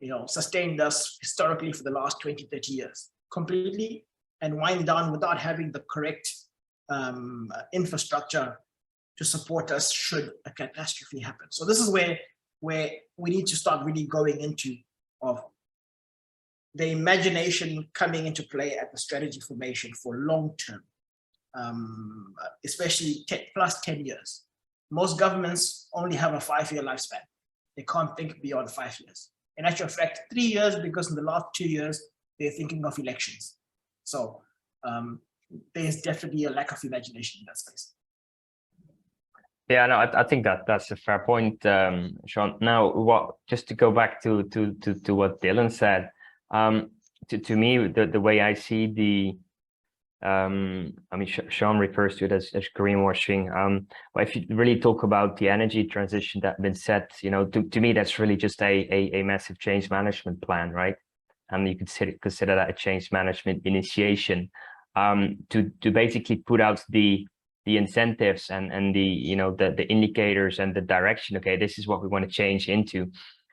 you know, sustained us historically for the last 20, 30 years completely, and wind down without having the correct infrastructure to support us should a catastrophe happen? So this is where we need to start really going into of the imagination coming into play at the strategy formation for long term. especially plus 10 years. Most governments only have a 5-year lifespan. They can't think beyond 5 years. In actual fact, 3 years, because in the last 2 years, they're thinking of elections. So there's definitely a lack of imagination in that space. Yeah, no, I think that's a fair point, Sean. Now, just to go back to what Dylan said, to me, the way I see the, I mean, Sean refers to it as greenwashing. But if you really talk about the energy transition that's been set, you know, to me, that's really just a massive change management plan, right? And you could consider that a change management initiation, to basically put out the incentives and the, you know, the indicators and the direction. Okay, this is what we want to change into.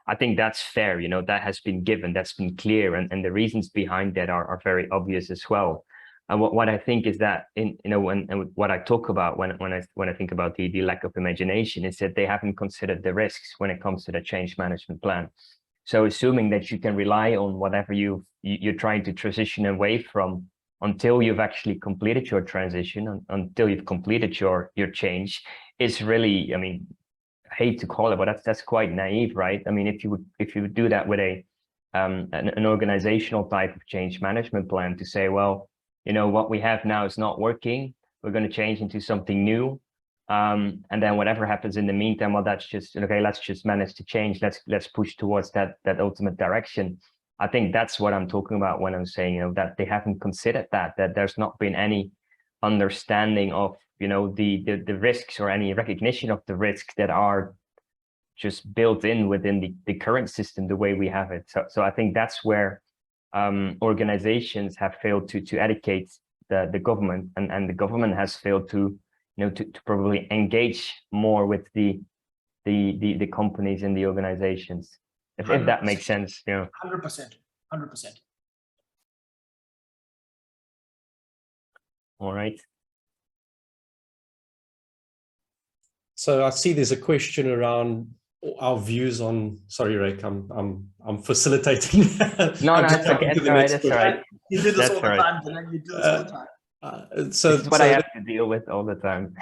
I think that's fair. You know, that has been given, that's been clear, and the reasons behind that are very obvious as well. And what I think is that, you know, and what I talk about when I think about the lack of imagination is that they haven't considered the risks when it comes to the change management plan. So assuming that you can rely on whatever you're trying to transition away from until you've actually completed your transition, until you've completed your change, is really, I mean, I hate to call it, but that's quite naive, right? I mean, if you would do that with an organizational type of change management plan, to say, well, you know, what we have now is not working, we're going to change into something new, and then whatever happens in the meantime, well, that's just okay. Let's just manage to change. Let's push towards that ultimate direction. I think that's what I'm talking about when I'm saying, you know, that they haven't considered that there's not been any understanding of, you know, the risks or any recognition of the risks that are just built in within the current system, the way we have it. So I think that's where organizations have failed to educate the government, and the government has failed to, you know, to probably engage more with the companies and the organizations. If that makes sense, you know. 100%. All right. So I see there's a question around our views on. Sorry, Rick, I'm facilitating. No, it's okay. That's all right. You do this all the time, Dylan. You do this all the time. So it's what I have to deal with all the time.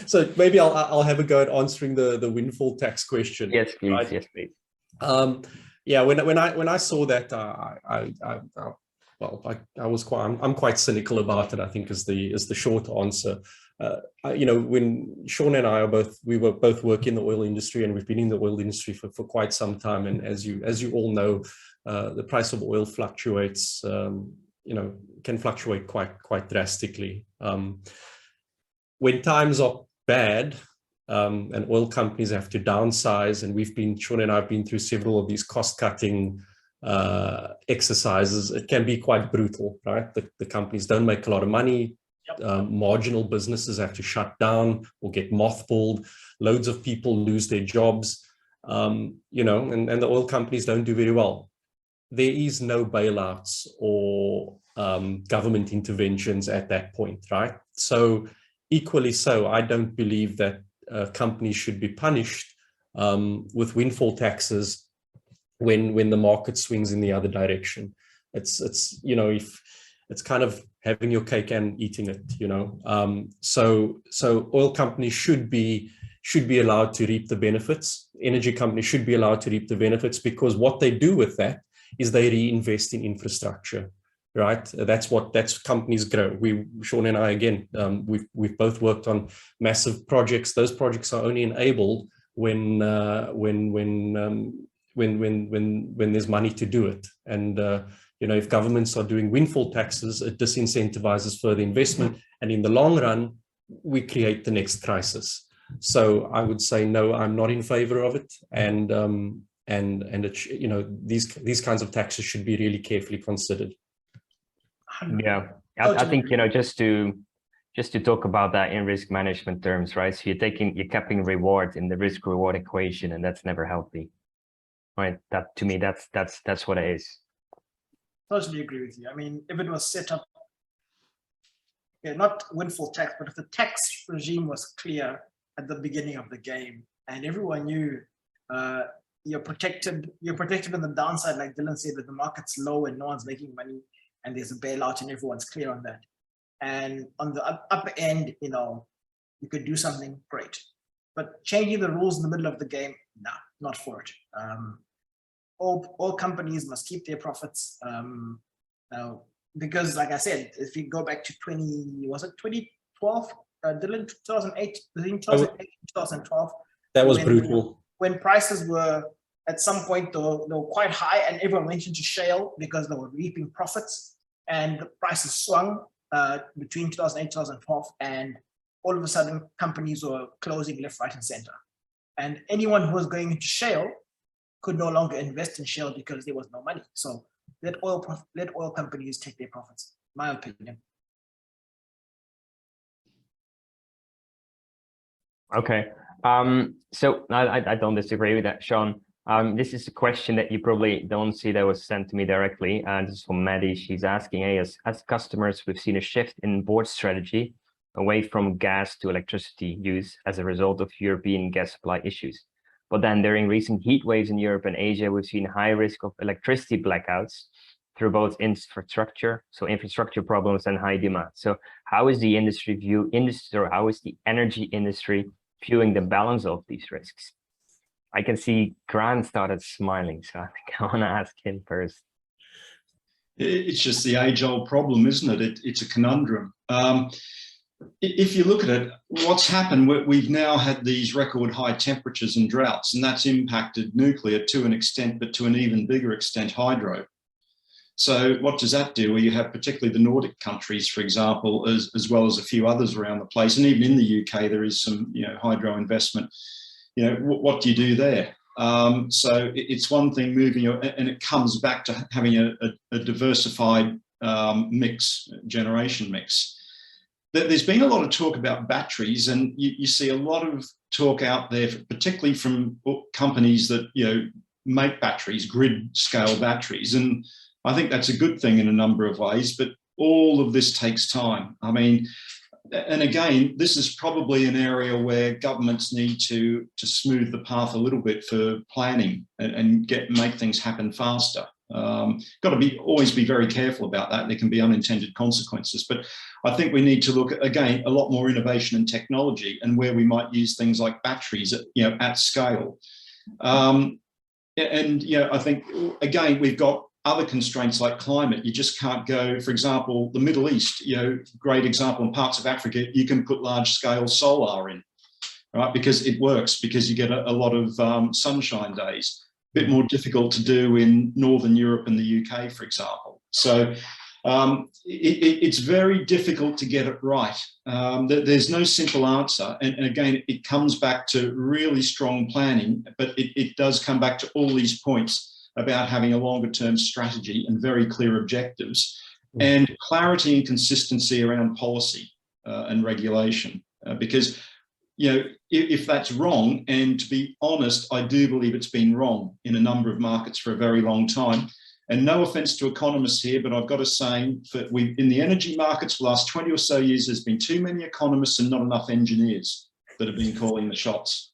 So maybe I'll have a go at answering the windfall tax question. Yes, please. Right? Yes, please. Yeah, when I saw that, I'm quite cynical about it, I think, is the short answer. You know, when Sean and I we both work in the oil industry, and we've been in the oil industry for quite some time. And as you all know, the price of oil fluctuates, you know, can fluctuate quite drastically. When times are bad, and oil companies have to downsize, and Sean and I have been through several of these cost-cutting exercises, it can be quite brutal, right? The companies don't make a lot of money. Yep. Marginal businesses have to shut down or get mothballed. Loads of people lose their jobs, you know, and the oil companies don't do very well. There is no bailouts or government interventions at that point, right? So equally so, I don't believe that companies should be punished with windfall taxes when the market swings in the other direction. It's you know, if it's kind of having your cake and eating it, you know. So oil companies should be allowed to reap the benefits. Energy companies should be allowed to reap the benefits, because what they do with that is they reinvest in infrastructure, right? That's companies grow. Sean and I, again, we've both worked on massive projects. Those projects are only enabled when there's money to do it. And you know, if governments are doing windfall taxes, it disincentivizes further investment, and in the long run, we create the next crisis. So I would say no, I'm not in favor of it, and it, you know, these kinds of taxes should be really carefully considered. Yeah, I think, you know, just to talk about that in risk management terms, right? So you're capping reward in the risk reward equation, and that's never healthy, right? That, to me, that's what it is. Totally agree with you. I mean, if it was set up, yeah, not windfall tax, but if the tax regime was clear at the beginning of the game, and everyone knew you're protected on the downside, like Dylan said, that the market's low and no one's making money, and there's a bailout, and everyone's clear on that. and on the upper end, you know, you could do something great. But changing the rules in the middle of the game, no, not for it. All companies must keep their profits. Because like I said, if you go back to 2012, Dylan, 2008, between 2008 and 2012. That was brutal. When prices were at some point, they were quite high, and everyone went into shale because they were reaping profits, and the prices swung between 2008 and 2012, and all of a sudden companies were closing left, right, and center. And anyone who was going into shale could no longer invest in shale because there was no money. So let oil companies take their profits, my opinion. Okay. So I don't disagree with that, Sean. This is a question that you probably don't see that was sent to me directly. This is from Maddie. She's asking, hey, as customers, we've seen a shift in board strategy away from gas to electricity use as a result of European gas supply issues. But then during recent heat waves in Europe and Asia, we've seen high risk of electricity blackouts through both infrastructure problems and high demand. So how is the how is the energy industry viewing the balance of these risks? I can see Grant started smiling, so I think I want to ask him first. It's just the age-old problem, isn't it? It's a conundrum. If you look at it, what's happened, we've now had these record high temperatures and droughts, and that's impacted nuclear to an extent, but to an even bigger extent, hydro. So what does that do? Well, you have particularly the Nordic countries, for example, as well as a few others around the place. And even in the UK, there is some, hydro investment. What do you do there? So it's one thing moving, and it comes back to having a diversified generation mix. There's been a lot of talk about batteries, and you see a lot of talk out there, particularly from companies that make batteries, grid scale batteries, and I think that's a good thing in a number of ways. But all of this takes time. I mean, and again, this is probably an area where governments need to smooth the path a little bit for planning and make things happen faster. Got to always be very careful about that. There can be unintended consequences, but I think we need to look at, again, a lot more innovation and technology, and where we might use things like batteries at scale. I think again, we've got other constraints like climate. You just can't go, for example, the Middle East, great example, in parts of Africa, you can put large scale solar in, right? Because it works, because you get a lot of sunshine days. Bit more difficult to do in Northern Europe and the UK, for example. So it's very difficult to get it right. There's no simple answer. And again, it comes back to really strong planning, but it does come back to all these points about having a longer term strategy and very clear objectives, and clarity and consistency around policy and regulation. Because if that's wrong, and to be honest, I do believe it's been wrong in a number of markets for a very long time. And no offense to economists here, but I've got to say that in the energy markets for the last 20 or so years, there's been too many economists and not enough engineers that have been calling the shots.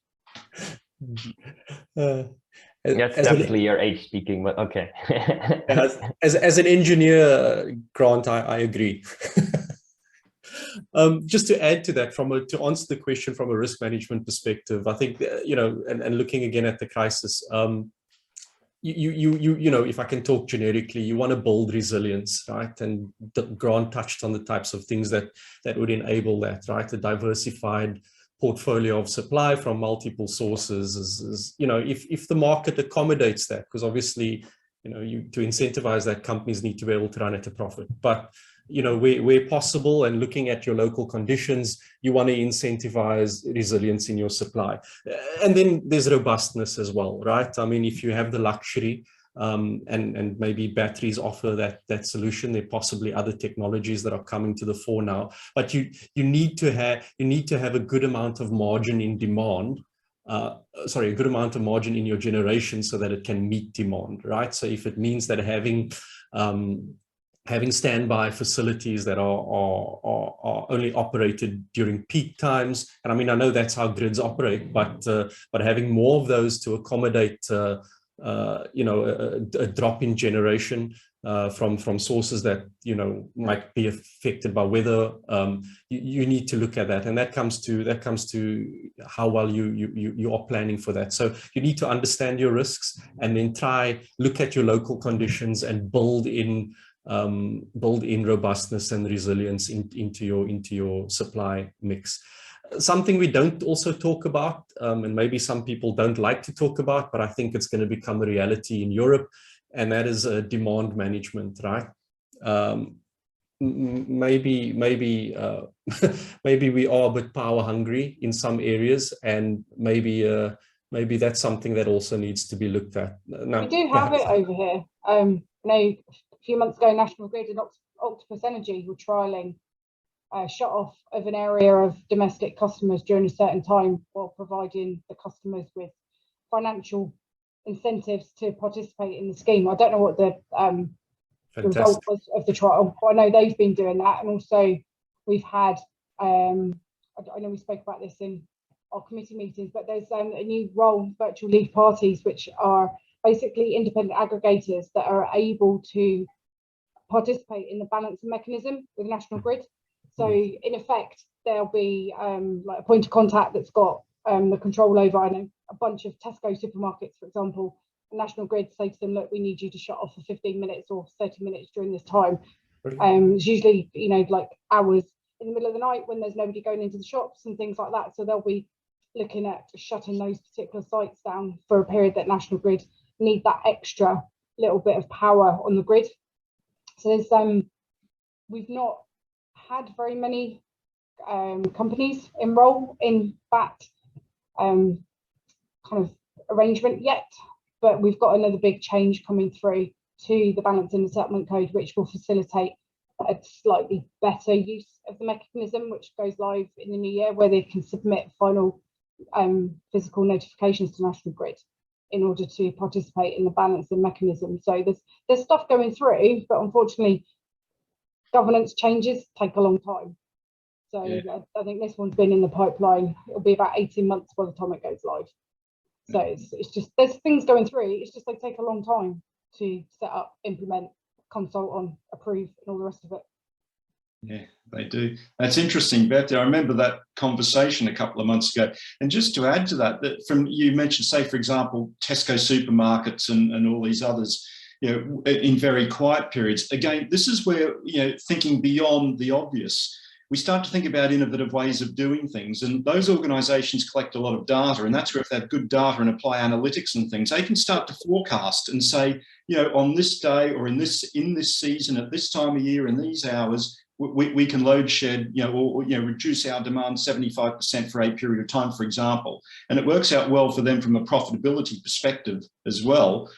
That's definitely your age speaking, but okay. as an engineer, Grant, I agree. Just to add to that, to answer the question from a risk management perspective, I think and looking again at the crisis, if I can talk generically, you want to build resilience, right? And Grant touched on the types of things that would enable that, right? A diversified portfolio of supply from multiple sources is if the market accommodates that, because obviously to incentivize that, companies need to be able to run at a profit. But where possible, and looking at your local conditions, you want to incentivize resilience in your supply. And then there's robustness as well, right? I mean, if you have the luxury, and maybe batteries offer that solution, there are possibly other technologies that are coming to the fore now, but you need to have a good amount of margin in demand, a good amount of margin in your generation so that it can meet demand, right? So if it means that having standby facilities that are only operated during peak times, and I mean, I know that's how grids operate, but having more of those to accommodate a drop in generation from sources that might be affected by weather. You need to look at that, and that comes to how well you are planning for that. So you need to understand your risks and then look at your local conditions and build in robustness and resilience into your supply mix. Something we don't also talk about, and maybe some people don't like to talk about, but I think it's going to become a reality in Europe, and that is demand management, right? Maybe maybe we are a bit power hungry in some areas, and maybe that's something that also needs to be looked at. Now, we do have it over here. A few months ago, National Grid and Octopus Energy were trialling shut off of an area of domestic customers during a certain time, while providing the customers with financial incentives to participate in the scheme. I don't know what the result was of the trial, but I know they've been doing that. And also we've had, I know we spoke about this in our committee meetings, but there's a new role, virtual lead parties, which are basically independent aggregators that are able to participate in the balancing mechanism with National Grid. So in effect, there'll be like a point of contact that's got the control over, I know, a bunch of Tesco supermarkets, for example. National Grid say to them, look, we need you to shut off for 15 minutes or 30 minutes during this time. It's usually, like hours in the middle of the night when there's nobody going into the shops and things like that. So they'll be looking at shutting those particular sites down for a period that National Grid need that extra little bit of power on the grid. So there's we've not had very many companies enroll in that kind of arrangement yet, but we've got another big change coming through to the Balancing and Settlement Code, which will facilitate a slightly better use of the mechanism, which goes live in the new year, where they can submit final physical notifications to National Grid in order to participate in the balancing mechanism. So there's stuff going through, but unfortunately governance changes take a long time. So yeah. I think this one's been in the pipeline. It'll be about 18 months by the time it goes live. So it's just, there's things going through. It's just they take a long time to set up, implement, consult on, approve, and all the rest of it. Yeah, they do. That's interesting, Beth. I remember that conversation a couple of months ago. And just to add to that, you mentioned, say, for example, Tesco supermarkets and all these others, in very quiet periods. Again, this is where, thinking beyond the obvious, we start to think about innovative ways of doing things. And those organizations collect a lot of data. And that's where, if they have good data and apply analytics and things, they can start to forecast and say, on this day or in this season, at this time of year, in these hours, we can load shed, or reduce our demand 75% for a period of time, for example. And it works out well for them from a profitability perspective as well,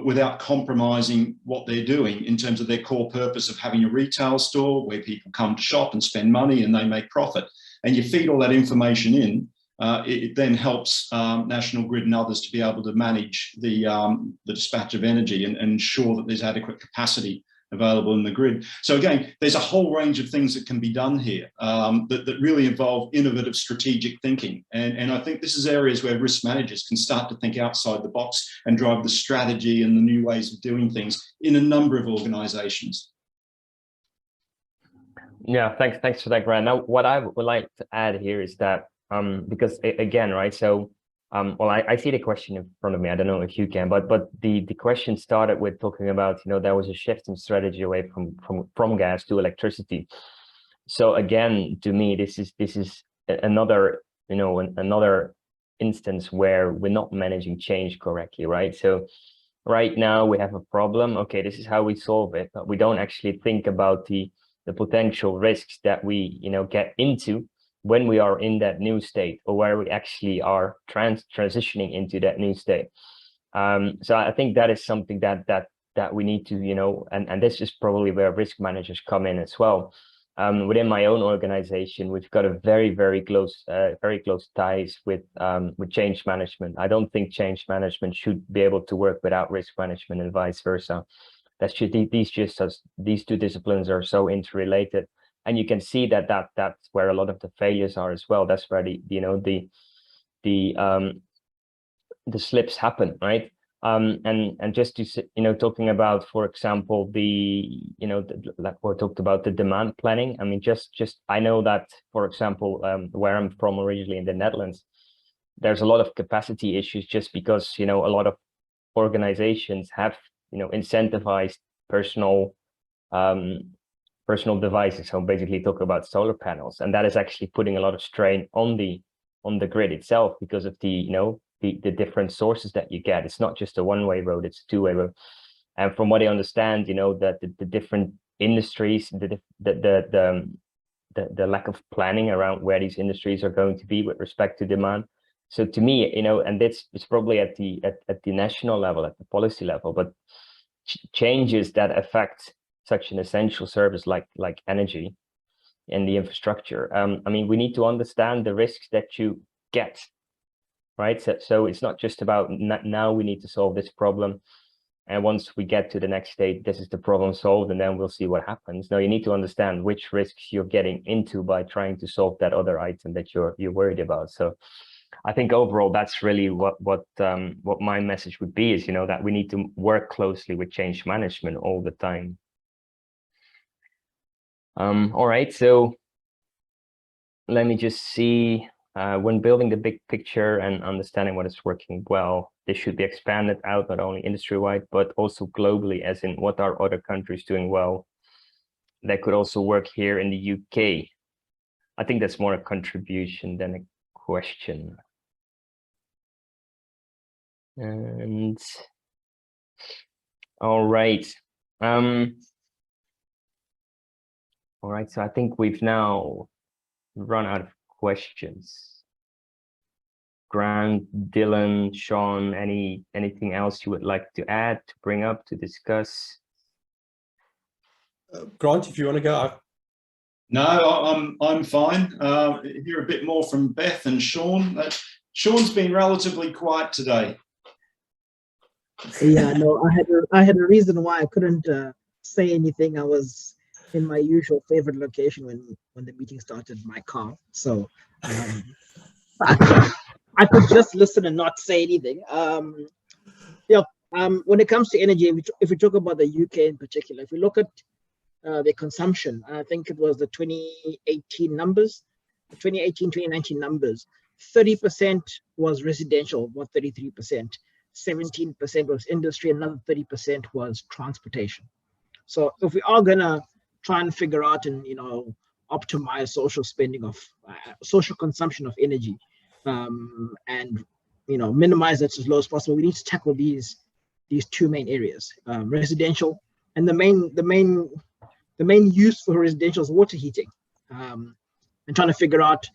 without compromising what they're doing in terms of their core purpose of having a retail store where people come to shop and spend money and they make profit. And you feed all that information in, it then helps National Grid and others to be able to manage the dispatch of energy and ensure that there's adequate capacity available in the grid. So again, there's a whole range of things that can be done here that really involve innovative strategic thinking. And I think this is areas where risk managers can start to think outside the box and drive the strategy and the new ways of doing things in a number of organizations. Yeah, thanks for that, Grant. Now, what I would like to add here is that, because again, right, so well, I see the question in front of me. I don't know if you can, but the question started with talking about, there was a shift in strategy away from gas to electricity. So again, to me, this is another, another instance where we're not managing change correctly, right? So right now we have a problem. Okay, this is how we solve it, but we don't actually think about the potential risks that we, get into when we are in that new state, or where we actually are transitioning into that new state. So I think that is something that we need to, and this is probably where risk managers come in as well. Within my own organization, we've got a very close ties with change management. I don't think change management should be able to work without risk management, and vice versa. These two disciplines are so interrelated. And you can see that's where a lot of the failures are as well. That's where the slips happen, right? And just to talking about, for example, like we talked about the demand planning. I mean, I know that, for example, where I'm from originally in the Netherlands, there's a lot of capacity issues just because a lot of organizations have incentivized personal devices. So basically talk about solar panels, and that is actually putting a lot of strain on the grid itself because of the the different sources that you get. It's not just a one-way road, it's a two-way road. And from what I understand, that the different industries, the lack of planning around where these industries are going to be with respect to demand. So to me, and it's probably at the national level, at the policy level, but changes that affect such an essential service like energy and the infrastructure. I mean, we need to understand the risks that you get, right? So it's not just about now we need to solve this problem, and once we get to the next state, this is the problem solved, and then we'll see what happens. No, you need to understand which risks you're getting into by trying to solve that other item that you're worried about. So I think overall, that's really what my message would be, is that we need to work closely with change management all the time. All right, so let me just see. When building the big picture and understanding what is working well, this should be expanded out not only industry-wide, but also globally, as in what are other countries doing well that could also work here in the UK. I think that's more a contribution than a question. And all right. All right, so I think we've now run out of questions. Grant, Dylan, Sean, anything else you would like to add, to bring up, to discuss? Grant, if you want to go. No, I'm fine. Hear a bit more from Beth and Sean. Sean's been relatively quiet today. Yeah, no, I had a reason why I couldn't say anything. I was in my usual favorite location when the meeting started, my car. So I could just listen and not say anything. When it comes to energy, if we talk about the UK in particular, if we look at the consumption, I think it was the 2018 numbers, 2018-2019 numbers, 30% was residential, about 33%, 17% was industry, another 30% was transportation. So if we are gonna try and figure out and optimize social spending of social consumption of energy, and minimize that as low as possible, we need to tackle these two main areas: residential, and the main use for residential is water heating, and trying to figure out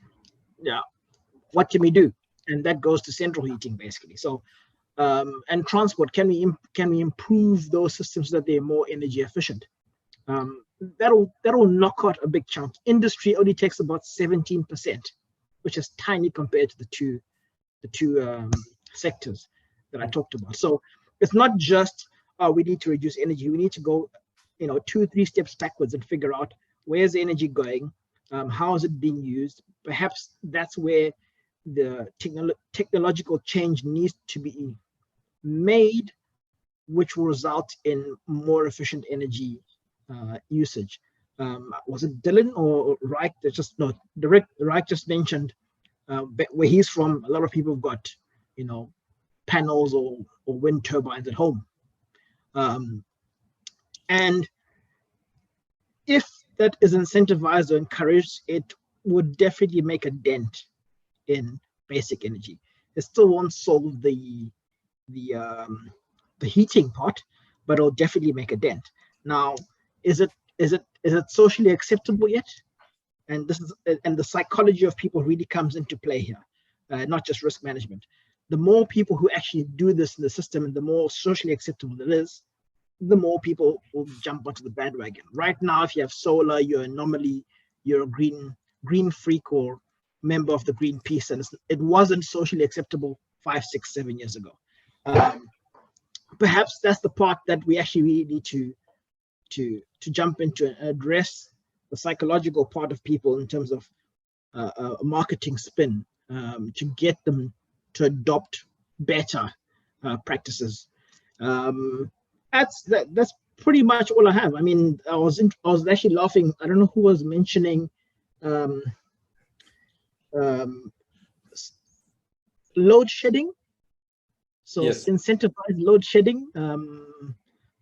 what can we do, and that goes to central heating basically. So and transport, can we improve those systems so that they're more energy efficient? That'll knock out a big chunk. Industry only takes about 17%, which is tiny compared to the two sectors that I talked about. So it's not just we need to reduce energy. We need to go 2-3 steps backwards and figure out where's the energy going, how is it being used. Perhaps that's where the technological change needs to be made, which will result in more efficient energy usage. Was it Dylan or Reich that just Reich just mentioned where he's from, a lot of people have got panels or wind turbines at home, and if that is incentivized or encouraged, it would definitely make a dent in basic energy. It still won't solve the heating part, but it'll definitely make a dent. Now, is it socially acceptable yet? And the psychology of people really comes into play here, not just risk management. The more people who actually do this in the system, and the more socially acceptable it is, the more people will jump onto the bandwagon. Right now, if you have solar, you're a green freak or member of the Greenpeace, and it wasn't socially acceptable 5, 6, 7 years ago. Perhaps that's the part that we actually really need to jump into and address the psychological part of people in terms of a marketing spin, to get them to adopt better practices. That's pretty much all I have. I mean, I was actually laughing. I don't know who was mentioning um, um, load shedding. So Yes. incentivize load shedding.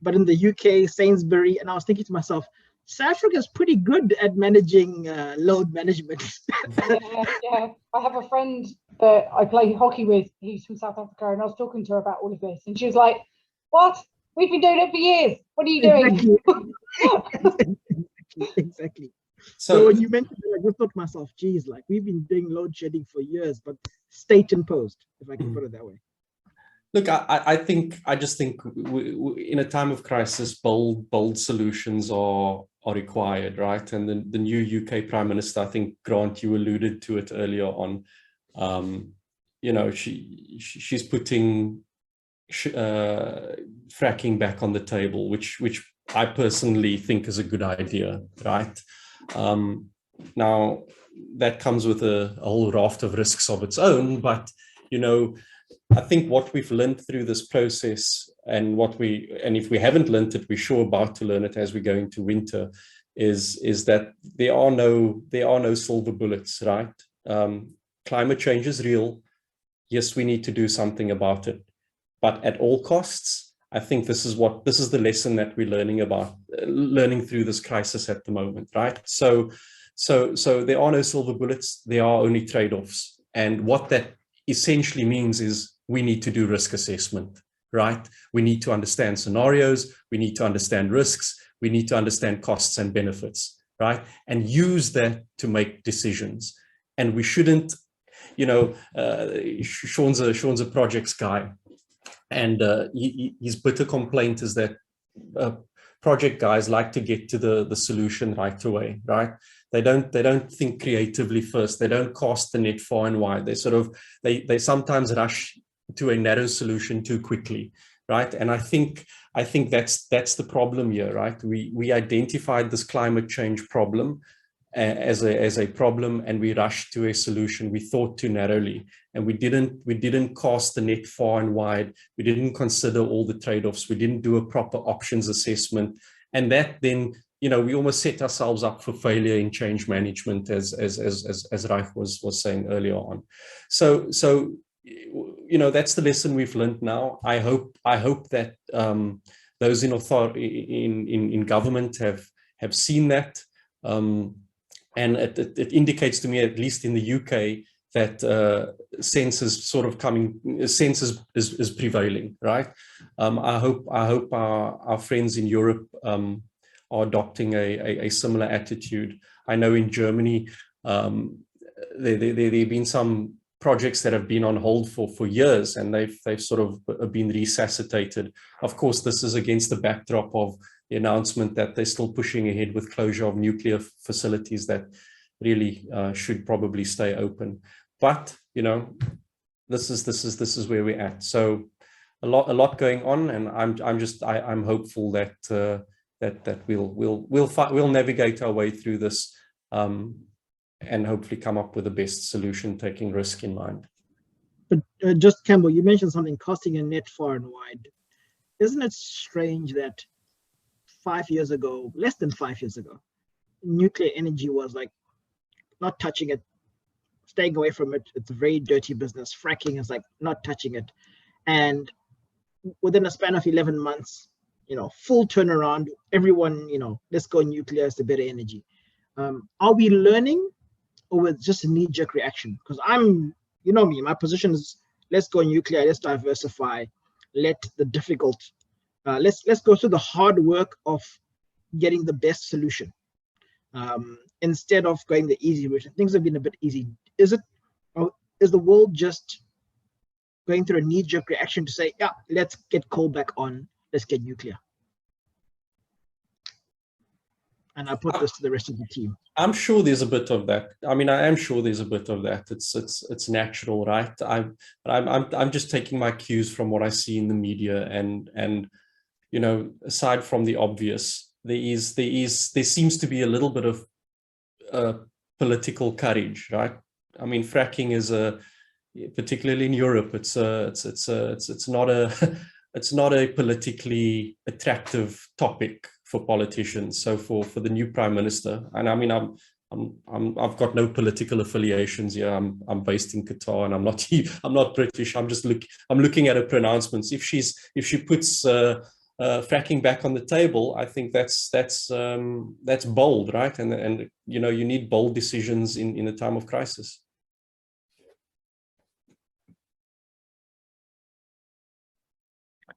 But in the UK, Sainsbury, and I was thinking to myself, South Africa is pretty good at managing load management. Yeah. I have a friend that I play hockey with. He's from South Africa, and I was talking to her about all of this, and she was like, "What? We've been doing it for years. What are you doing?" Exactly. So So when you mentioned it, I just thought to myself, geez, like we've been doing load shedding for years, but state imposed, if I can put it that way. look, I just think in a time of crisis, bold solutions are required, right? And the new UK Prime Minister, I think, Grant, you alluded to it earlier on. You know, she's putting fracking back on the table, which I personally think is a good idea, right? Now that comes with a whole raft of risks of its own, but you know, I think what we've learned through this process, and if we haven't learned it, we're sure about to learn it as we go into winter, is that there are no silver bullets, right? Climate change is real. Yes, we need to do something about it, but at all costs. I think this is the lesson that we're learning through this crisis at the moment, right? So there are no silver bullets. There are only trade-offs, and what that essentially means is we need to do risk assessment, right? We need to understand scenarios. We need to understand risks. We need to understand costs and benefits, right? And use that to make decisions. And we shouldn't, you know, Sean's a projects guy, and his bitter complaint is that project guys like to get to the solution right away, right? They don't think creatively first. They don't cast the net far and wide. They sometimes rush to a narrow solution too quickly, right? And I think that's the problem here, right? We identified this climate change problem as a problem, and we rushed to a solution. We thought too narrowly, and we didn't cast the net far and wide. We didn't consider all the trade-offs. We didn't do a proper options assessment, and that then, you know, we almost set ourselves up for failure in change management, as Reich was saying earlier on. So you know, that's the lesson we've learned now. I hope that those in authority in government have seen that. And it indicates to me, at least in the UK, that sense is sort of coming. Sense is prevailing, right? I hope our friends in Europe are adopting a similar attitude. I know in Germany there've been some projects that have been on hold for years, and they've sort of been resuscitated. Of course, this is against the backdrop of the announcement that they're still pushing ahead with closure of nuclear facilities that really should probably stay open. But you know, this is where we're at. So a lot going on, and I'm hopeful that that we'll navigate our way through this, and hopefully come up with the best solution, taking risk in mind. But just Campbell, you mentioned something, casting a net far and wide. Isn't it strange that 5 years ago, less than 5 years ago, nuclear energy was like not touching it, staying away from it. It's a very dirty business. Fracking is like not touching it. And within a span of 11 months, you know, full turnaround, everyone, you know, let's go nuclear, it's the better energy. Are we learning, or with just a knee-jerk reaction? Because you know me, my position is let's go nuclear, let's diversify, let the difficult, let's go through the hard work of getting the best solution, instead of going the easy route. Things have been a bit easy. Is the world just going through a knee-jerk reaction to say, yeah, let's get coal back on, let's get nuclear? And I put this to the rest of the team. I'm sure there's a bit of that. I mean, I am sure there's a bit of that. It's natural, right? I'm just taking my cues from what I see in the media, and you know, aside from the obvious, there seems to be a little bit of political courage, right? I mean, fracking is particularly in Europe, it's not it's not a politically attractive topic for politicians. So for the new prime minister, and I mean, I've got no political affiliations here. I'm based in Qatar, and I'm not British. I'm looking at her pronouncements. If she puts fracking back on the table, I think that's bold, right? And you know, you need bold decisions in a time of crisis.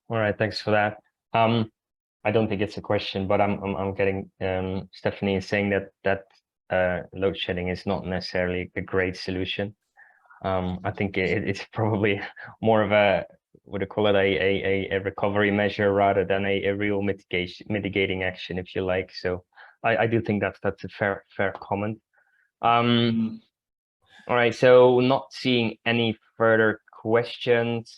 All right, thanks for that. I don't think it's a question, but I'm getting Stephanie is saying that load shedding is not necessarily a great solution. I think it's probably more of a, what do you call it, a recovery measure rather than a real mitigating action, if you like. So I do think that's a fair comment. All right, so not seeing any further questions.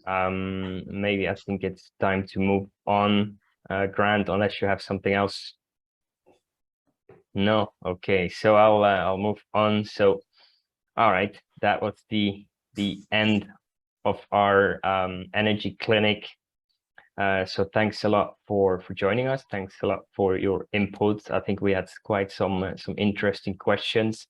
Maybe I think it's time to move on, Grant, unless you have something else. No, okay, so I'll move on. So, all right, that was the end of our energy clinic. So thanks a lot for joining us. Thanks a lot for your input. I think we had quite some interesting questions.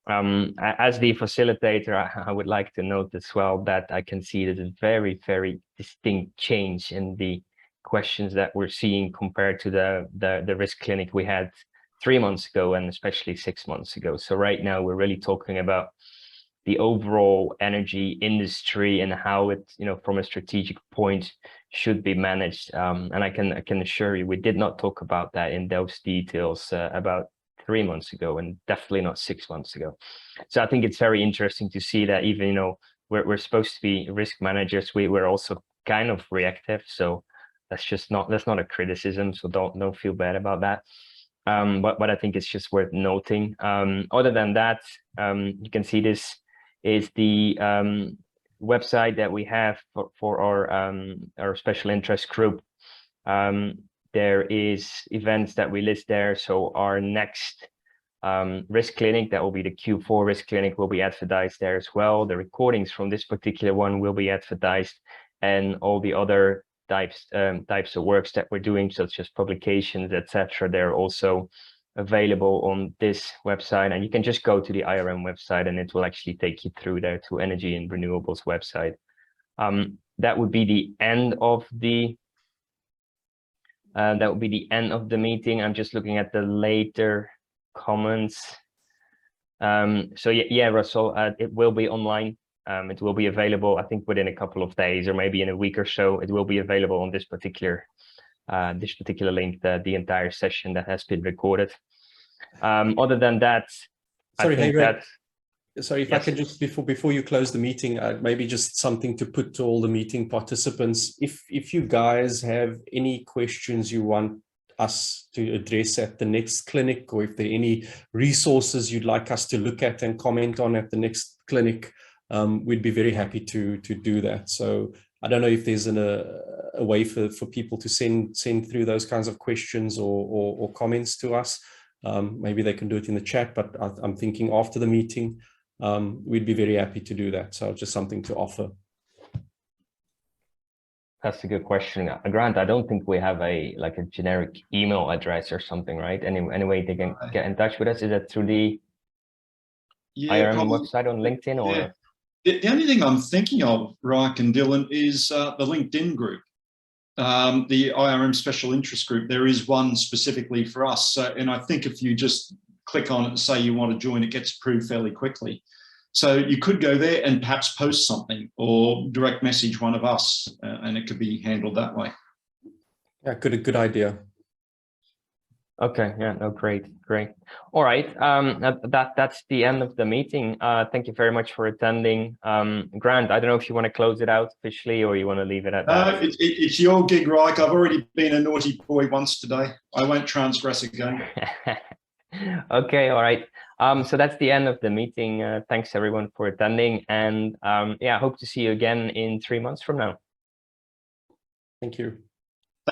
As the facilitator, I would like to note as well that I can see there's a very, very distinct change in the questions that we're seeing compared to the risk clinic we had 3 months ago, and especially 6 months ago. So right now we're really talking about the overall energy industry and how it, you know, from a strategic point should be managed. And I can assure you, we did not talk about that in those details about 3 months ago, and definitely not 6 months ago. So I think it's very interesting to see that even, you know, we're supposed to be risk managers, we're also kind of reactive. So that's not a criticism. So don't feel bad about that. But I think it's just worth noting. Other than that, you can see this is the website that we have for our special interest group. There is events that we list there. So our next risk clinic, that will be the Q4 risk clinic, will be advertised there as well. The recordings from this particular one will be advertised, and all the other types of works that we're doing, such as publications, etc. They're also available on this website, and you can just go to the IRM website and it will actually take you through there to Energy and Renewables website. That would be the end of the meeting. I'm just looking at the later comments. So yeah, Russell, it will be online. It will be available, I think, within a couple of days or maybe in a week or so. It will be available on this particular link, the entire session that has been recorded. Other than that, sorry, I think sorry, if I can just, before you close the meeting, maybe just something to put to all the meeting participants. If you guys have any questions you want us to address at the next clinic, or if there are any resources you'd like us to look at and comment on at the next clinic, we'd be very happy to do that. So I don't know if there's a way for people to send through those kinds of questions or comments to us. Maybe they can do it in the chat, but I'm thinking after the meeting, we'd be very happy to do that. So just something to offer. That's a good question, Grant. I don't think we have a generic email address or something, right? Anyway, they can get in touch with us. Is that through the IRM website on LinkedIn, or? Yeah. The only thing I'm thinking of, Reich and Dylan, is the LinkedIn group, the IRM Special Interest Group. There is one specifically for us. So, and I think if you just click on it and say you want to join, it gets approved fairly quickly. So you could go there and perhaps post something or direct message one of us, and it could be handled that way. Yeah, good idea. Okay, yeah, no, great. All right, that's the end of the meeting. Thank you very much for attending. Grant, I don't know if you want to close it out officially or you want to leave it at that. It's your gig, Reich. I've already been a naughty boy once today. I won't transgress again. Okay, all right. So that's the end of the meeting. Thanks everyone for attending, and yeah, hope to see you again in 3 months from now. Thank you.